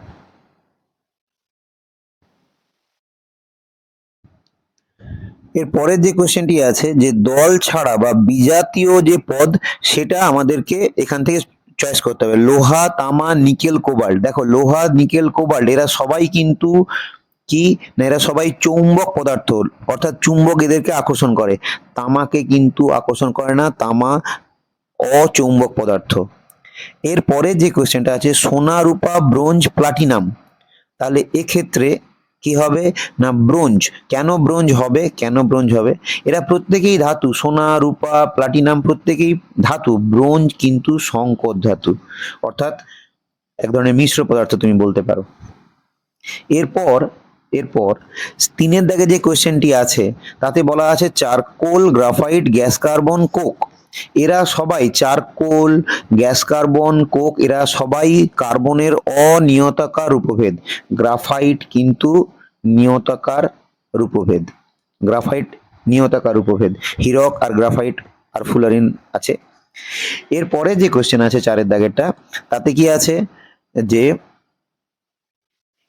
এর পরের যে কোশ্চেনটি আছে যে দল ছাড়া বা বিজাতীয় যে পদ, সেটা আমাদেরকে এখান থেকে চয়েস করতে হবে। লোহা, তামা, নিকেল, কোবাল্ট। দেখো লোহা, নিকেল, কোবাল্ট এরা সবাই কিন্তু কি না, এরা সবাই চৌম্বক পদার্থ, অর্থাৎ চুম্বক এদেরকে আকর্ষণ করে। তামাকে কিন্তু আকর্ষণ করে না, তামা অচৌম্বক পদার্থ। এরপরে যে কোশ্চেনটা আছে সোনা, রূপা, ব্রোঞ্জ, প্লাটিনাম, তাহলে এক্ষেত্রে কি হবে না ব্রোঞ্জ। কেন ব্রোঞ্জ হবে? এরা প্রত্যেকেই ধাতু, সোনা, রূপা, প্লাটিনাম প্রত্যেকেই ধাতু, ব্রোঞ্জ কিন্তু সংকর ধাতু, অর্থাৎ এক ধরনের মিশ্র পদার্থ তুমি বলতে পারো। এরপর 3 দাগে যে কোশ্চেনটি আছে তাতে বলা আছে charcoal, graphite, gas carbon, Coke. এরা সবাই চারকোল, গ্যাস কার্বন, কোক এরা সবাই কার্বনের অনিয়তাকার রূপভেদ। গ্রাফাইট কিন্তু নিয়তাকার রূপভেদ, হীরক আর গ্রাফাইট আর ফুলারিন আছে। এরপরে যে কোশ্চেন আছে 4 দাগেরটা, তাতে কি আছে যে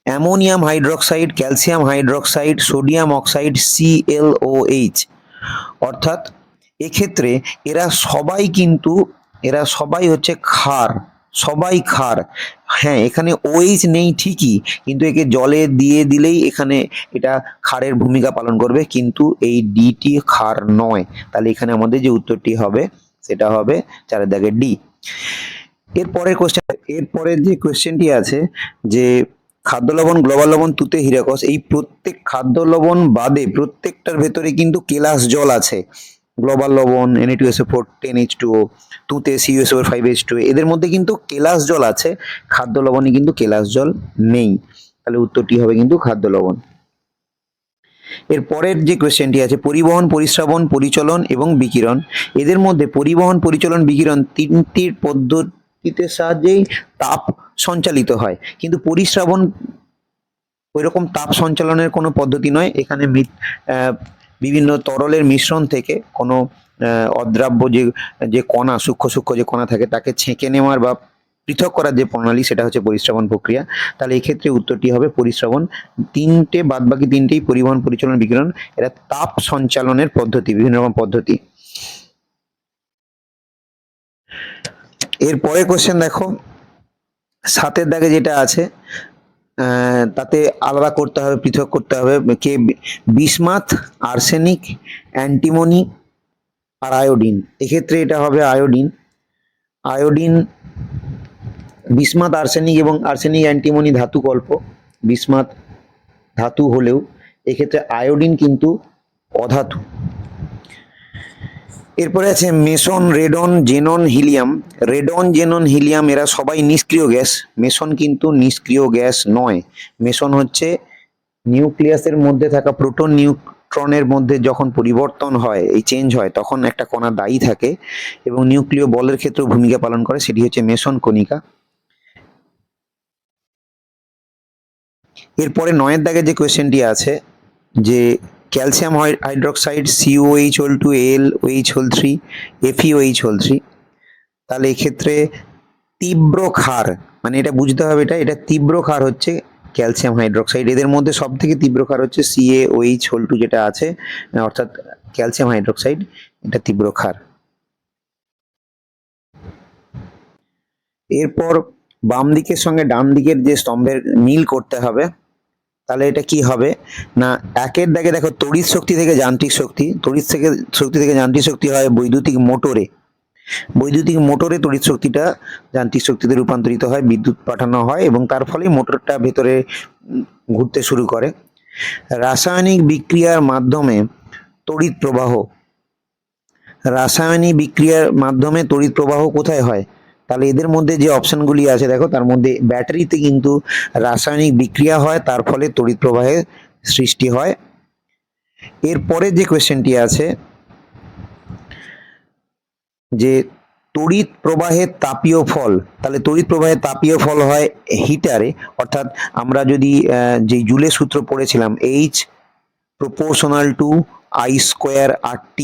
ammonium hydroxide, calcium hydroxide, sodium oxide, ClOH, অর্থাৎ এক্ষেত্রে এরা সবাই হচ্ছে ক্ষার, সবাই ক্ষার। হ্যাঁ, এখানে OH নেই ঠিকই, কিন্তু একে জলে দিয়ে দিলেই এখানে এটা ক্ষারের ভূমিকা পালন করবে, কিন্তু এই ডিটি ক্ষার নয়। তাহলে এখানে আমাদের যে উত্তরটি হবে সেটা হবে 4 দাগের ডি। এরপরের যে কোশ্চেনটি আছে যে খাদ্য লবণ, গ্লোবাল লবণ, তুতে, হিরাকস, এই প্রত্যেক খাদ্য লবণ বাদে প্রত্যেকটার ভেতরে কিন্তু কেলাস জল আছে। গ্লোবাল লবণ Na2SO4 10H2O, তুতে CuSO4 5H2O, এদের মধ্যে কিন্তু কেলাস জল আছে, খাদ্য লবণে কিন্তু কেলাস জল নেই। তাহলে উত্তরটি হবে কিন্তু খাদ্য লবণ। এর পরের যে কোয়েশ্চেনটি আছে পরিবহন, পরিশ্রাবণ, পরিচলন এবং বিকিরণ, এদের মধ্যে পরিবহন, পরিচলন, বিকিরণ তিনটির পদ্ধতিতে সাহায্যেই তাপ সঞ্চালিত হয়, কিন্তু পরিশ্রাবণ ওইরকম তাপ সঞ্চালনের কোনো পদ্ধতি নয়। এখানে বিভিন্ন তরলের মিশ্রণ থেকে কোনো অদ্রাব্য যে যে কণা, সূক্ষ্ম সূক্ষ্ম যে কণা থাকে তাকে ছেঁকে নেওয়ার বা পৃথক করার যে প্রণালী, সেটা হচ্ছে পরিশ্রাবণ প্রক্রিয়া। তাহলে এক্ষেত্রে উত্তরটি হবে পরিশ্রাবণ। তিনটে বাদবাকি তিনটেই পরিবহন, পরিচালন, বিকিরণ, এরা তাপ সঞ্চালনের পদ্ধতি, বিভিন্ন রকম পদ্ধতি। এর পরের কোশ্চেন দেখো, 7 দাগে যেটা আছে তাতে আলাদা করতে হবে, পৃথক করতে হবে কে বিসমাথ, আর্সেনিক, অ্যান্টিমনি আর আয়োডিন। এক্ষেত্রে এটা হবে আয়োডিন। আয়োডিন, বিসমাথ, আর্সেনিক এবং আর্সেনিক অ্যান্টিমনি ধাতু কল্প, বিসমাথ ধাতু হলেও এক্ষেত্রে আয়োডিন কিন্তু অধাতু। এরপরে আছে Mason, radon, xenon, helium. Radon, xenon, helium এরা সবাই নিষ্ক্রিয় গ্যাস, মেসন কিন্তু নিষ্ক্রিয় গ্যাস নয়। মেসন হচ্ছে নিউক্লিয়াসের মধ্যে থাকা প্রোটন নিউট্রনের মধ্যে যখন পরিবর্তন হয়, এই চেঞ্জ হয়, তখন একটা কণা দায়ী থাকে এবং নিউক্লিয় বলের ক্ষেত্রেও ভূমিকা পালন করে, সেটি হচ্ছে মেসন কণিকা। এরপরে 9 দাগে যে কোয়েশ্চেনটি আছে যে calcium hydroxide COH2, LOH3, FeOH3, তাহলে এক্ষেত্রে তীব্র ক্ষার, মানে এটা বুঝতে হবে, এটা তীব্র ক্ষার হচ্ছে ক্যালসিয়াম হাইড্রোক্সাইড। এদের মধ্যে সব থেকে তীব্র ক্ষার হচ্ছে CaOH2 যেটা আছে, অর্থাৎ ক্যালসিয়াম হাইড্রোক্সাইড, এটা তীব্র ক্ষার। এরপর বাম দিকের সঙ্গে ডান দিকের যে স্তম্ভের মিল করতে হবে। তাহলে এটা কি হবে না, 1 দাগে দেখো তড়িৎ শক্তি থেকে যান্ত্রিক শক্তি, তড়িৎ শক্তি থেকে যান্ত্রিক শক্তি হয় বৈদ্যুতিক মোটরে। বৈদ্যুতিক মোটরে তড়িৎ শক্তিটা যান্ত্রিক শক্তিতে রূপান্তরিত হয়, বিদ্যুৎ পাঠানো হয় এবং তার ফলে মোটরটা ভেতরে ঘুরতে শুরু করে। রাসায়নিক বিক্রিয়ার মাধ্যমে তড়িৎ প্রবাহ, রাসায়নিক বিক্রিয়ার মাধ্যমে তড়িৎ প্রবাহ কোথায় হয়? তাহলে এদের মধ্যে যে অপশনগুলি আছে দেখো, তার মধ্যে ব্যাটারিতে কিন্তু রাসায়নিক বিক্রিয়া হয়, তার ফলে তড়িৎ প্রবাহের সৃষ্টি হয়। এরপরে যে কোয়েশ্চেনটি আছে যে তড়িৎ প্রবাহের তাপীয় ফল, তাহলে তড়িৎ প্রবাহের তাপীয় ফল হয় হিটারে, অর্থাৎ আমরা যদি যে জুলের সূত্র পড়েছিলাম H প্রপোর্শনাল টু I²RT,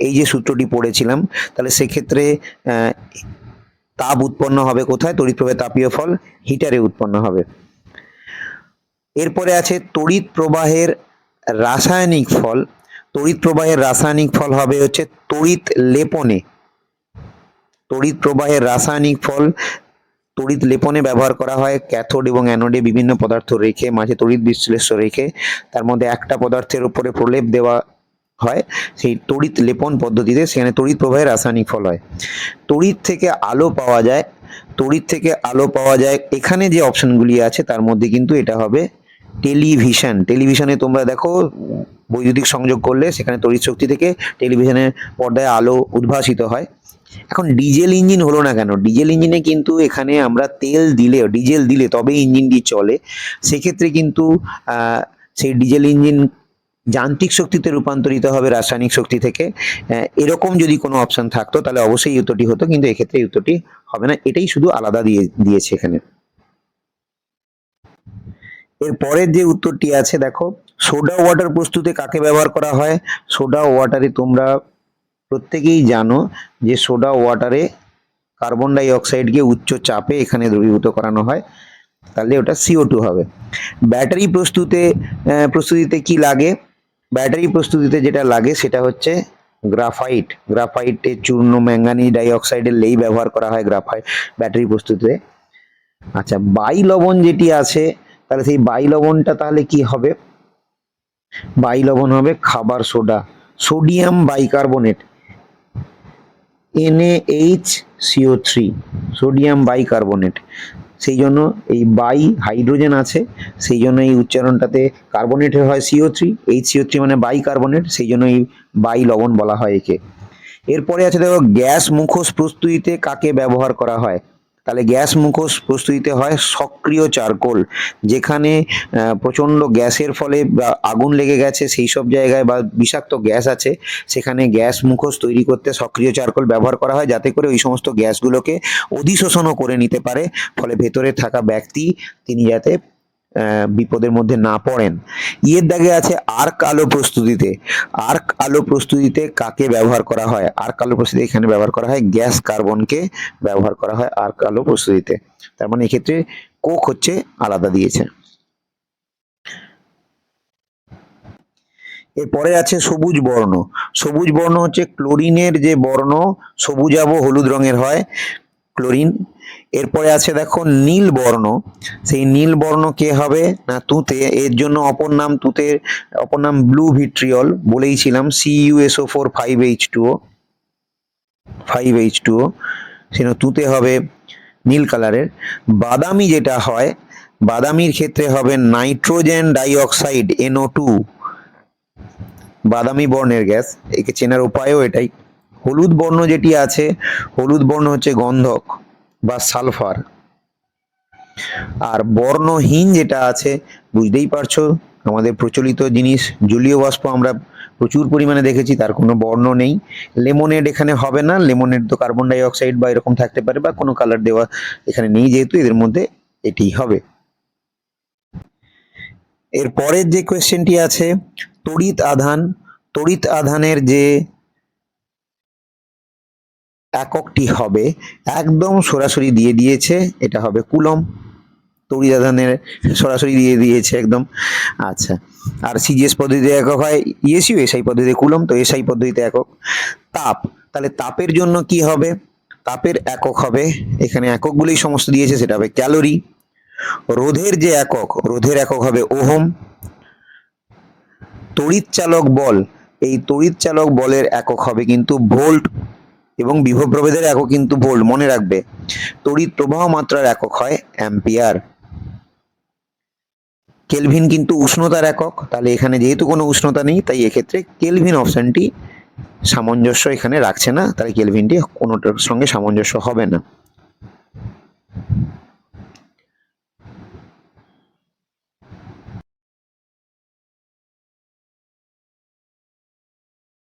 এই যে সূত্রটি পড়েছিলাম, তাহলে সেক্ষেত্রে তাপ উৎপন্ন হবে কোথায়? তড়িৎ প্রবাহের তাপীয় ফল হিটারে উৎপন্ন হবে। এরপরে আছে তড়িৎ প্রবাহের রাসায়নিক ফল। তড়িৎ প্রবাহের রাসায়নিক ফল হবে হচ্ছে তড়িৎ লেপনে। তড়িৎ প্রবাহের রাসায়নিক ফল তড়িৎ লেপনে ব্যবহার করা হয়। ক্যাথোড এবং অ্যানোডে বিভিন্ন পদার্থ রেখে, মাঝে তড়িৎ বিশ্লেষ্য রেখে, তার মধ্যে একটা পদার্থের উপরে প্রলেপ দেওয়া হয়, সেই তড়িৎ লেপন পদ্ধতিতে সেখানে তড়িৎ প্রবাহের রাসায়নিক ফল হয়। তড়িৎ থেকে আলো পাওয়া যায়, তড়িৎ থেকে আলো পাওয়া যায়, এখানে যে অপশনগুলি আছে তার মধ্যে কিন্তু এটা হবে টেলিভিশন। টেলিভিশনে তোমরা দেখো বৈদ্যুতিক সংযোগ করলে সেখানে তড়িৎ শক্তি থেকে টেলিভিশনের পর্দায় আলো উদ্ভাসিত হয়। এখন ডিজেল ইঞ্জিন হলো না কেন? ডিজেল ইঞ্জিনে কিন্তু এখানে আমরা ডিজেল দিলে তবে ইঞ্জিনটি চলে, সেক্ষেত্রে কিন্তু সেই ডিজেল ইঞ্জিন যান্ত্রিক শক্তিতে রূপান্তরিত হবে রাসায়নিক শক্তি থেকে। এরকম যদি কোনো অপশন থাকতো তাহলে অবশ্যই এই উত্তরটি হতো, কিন্তু এক্ষেত্রে এই উত্তরটি হবে না, এটাই শুধু আলাদা দিয়েছে এখানে। এর পরের যে উত্তরটি আছে দেখো, সোডা ওয়াটার প্রস্তুতে কাকে ব্যবহার করা হয়? সোডা ওয়াটারে তোমরা প্রত্যেকেই জানো যে সোডা ওয়াটারে কার্বন ডাই অক্সাইডকে উচ্চ চাপে এখানে দ্রবীভূত করানো হয়, তাহলে ওটা CO2 হবে। ব্যাটারি প্রস্তুতিতে কি লাগে? ব্যাটারি প্রস্তুতিতে যেটা লাগে সেটা হচ্ছে গ্রাফাইটে চূর্ণ ম্যাঙ্গানিজ ডাইঅক্সাইডের লেই ব্যবহার করা হয় গ্রাফাইট ব্যাটারি প্রস্তুতিতে। আচ্ছা, বাই লবণ যেটি আছে, তাহলে সেই বাই লবণটা তাহলে কি হবে? বাই লবণ হবে খাবার soda, sodium bicarbonate, NaHCO3, sodium bicarbonate. সেই জন্য এই বাই হাইড্রোজেন আছে, সেই জন্য এই উচ্চারণটাতে কার্বনেটের হয় CO3, HCO3 মানে বাইকার্বনেট, সেই জন্য এই বাই লবণ বলা হয় একে। এরপরে আছে দেখো গ্যাস মুখোশ প্রস্তুতিতে কাকে ব্যবহার করা হয়? তাহলে গ্যাস মুখোশ প্রস্তুতিতে হয় সক্রিয় চারকোল, যেখানে প্রচণ্ড গ্যাসের ফলে বা আগুন লেগে গেছে সেই সব জায়গায় বা বিষাক্ত গ্যাস আছে, সেখানে গ্যাস মুখোশ তৈরি করতে সক্রিয় চারকোল ব্যবহার করা হয়, যাতে করে ওই সমস্ত গ্যাসগুলোকে অধিশোষণও করে নিতে পারে, ফলে ভেতরে থাকা ব্যক্তি তিনি যাতে বিপদের মধ্যে না পড়েন। ইয়ের দাগে আছে আর্ক আলো প্রস্তুতিতে। আর্ক আলো প্রস্তুতিতে কাকে ব্যবহার করা হয়? আর্ক আলো প্রস্তুতি এখানে ব্যবহার করা হয় গ্যাস কার্বনকে ব্যবহার করা হয় আর্ক আলো প্রস্তুতিতে। তার মানে এক্ষেত্রে কোক হচ্ছে আলাদা দিয়েছে। এরপরে আছে সবুজ বর্ণ। সবুজ বর্ণ হচ্ছে ক্লোরিনের যে বর্ণ সবুজাভ হলুদ রঙের হয়, ক্লোরিন। এরপরে আছে দেখো নীল বর্ণ। সেই নীল বর্ণ কে হবে? না তুঁতে। এর জন্য অপর নাম তুঁতের অপর নাম ব্লু ভিট্রিয়ল বলেইছিলাম, CuSO4 5H2O, সেজন্য তুঁতে হবে নীল কালারের। বাদামি যেটা হয়, বাদামির ক্ষেত্রে হবে নাইট্রোজেন ডাইঅক্সাইড, NO2, বাদামি বর্ণের গ্যাস, একে চেনার উপায়ও এটাই। হলুদ বর্ণ যেটি আছে, হলুদ বর্ণ হচ্ছে গন্ধক বা সালফার। আর বর্ণহীন যেটা আছে, বুঝতেই পারছো আমাদের প্রচলিত জিনিস জলীয় বাষ্প আমরা প্রচুর পরিমাণে দেখেছি, তার কোনো বর্ণ নেই। লেমনেড এখানে হবে না, লেমনেড তো কার্বন ডাই অক্সাইড বা এরকম থাকতে পারে বা কোনো কালার দেওয়া এখানে নেই, যেহেতু এদের মধ্যে এটিই হবে। এর পরের যে কোয়েশ্চেনটি আছে তড়িৎ আধান। তড়িৎ আধানের যে এককটি হবে একদম সরাসরি দিয়ে দিয়েছে, এটা হবে কুলম। তড়িৎ আধানের সরাসরি দিয়ে দিয়েছে একদম। আচ্ছা, আর সিজিএস পদ্ধতিতে একক হয় ইএসইউ, এসআই পদ্ধতিতে কুলম, তো এসআই পদ্ধতিতে একক। তাপ, তাহলে তাপের জন্য কি হবে? তাপের একক হবে, এখানে এককগুলি সমস্ত দিয়েছে, সেটা হবে ক্যালোরি। রোধের যে একক, রোধের একক হবে ওহম। তড়িৎ চালক বল, এই তড়িৎ চালক বলের একক হবে কিন্তু ভোল্ট, এবং বিভব প্রভেদের একক কিন্তু ভোল্ট, মনে রাখবে। তড়িৎ প্রবাহ মাত্রার একক হয় অ্যাম্পিয়ার। কেলভিন কিন্তু উষ্ণতার একক, তাহলে এখানে যেহেতু কোনো উষ্ণতা নেই, তাই এক্ষেত্রে কেলভিন অপশনটি সামঞ্জস্য এখানে রাখছে না, তাহলে কেলভিনটি কোনোটার সঙ্গে সামঞ্জস্য হবে না।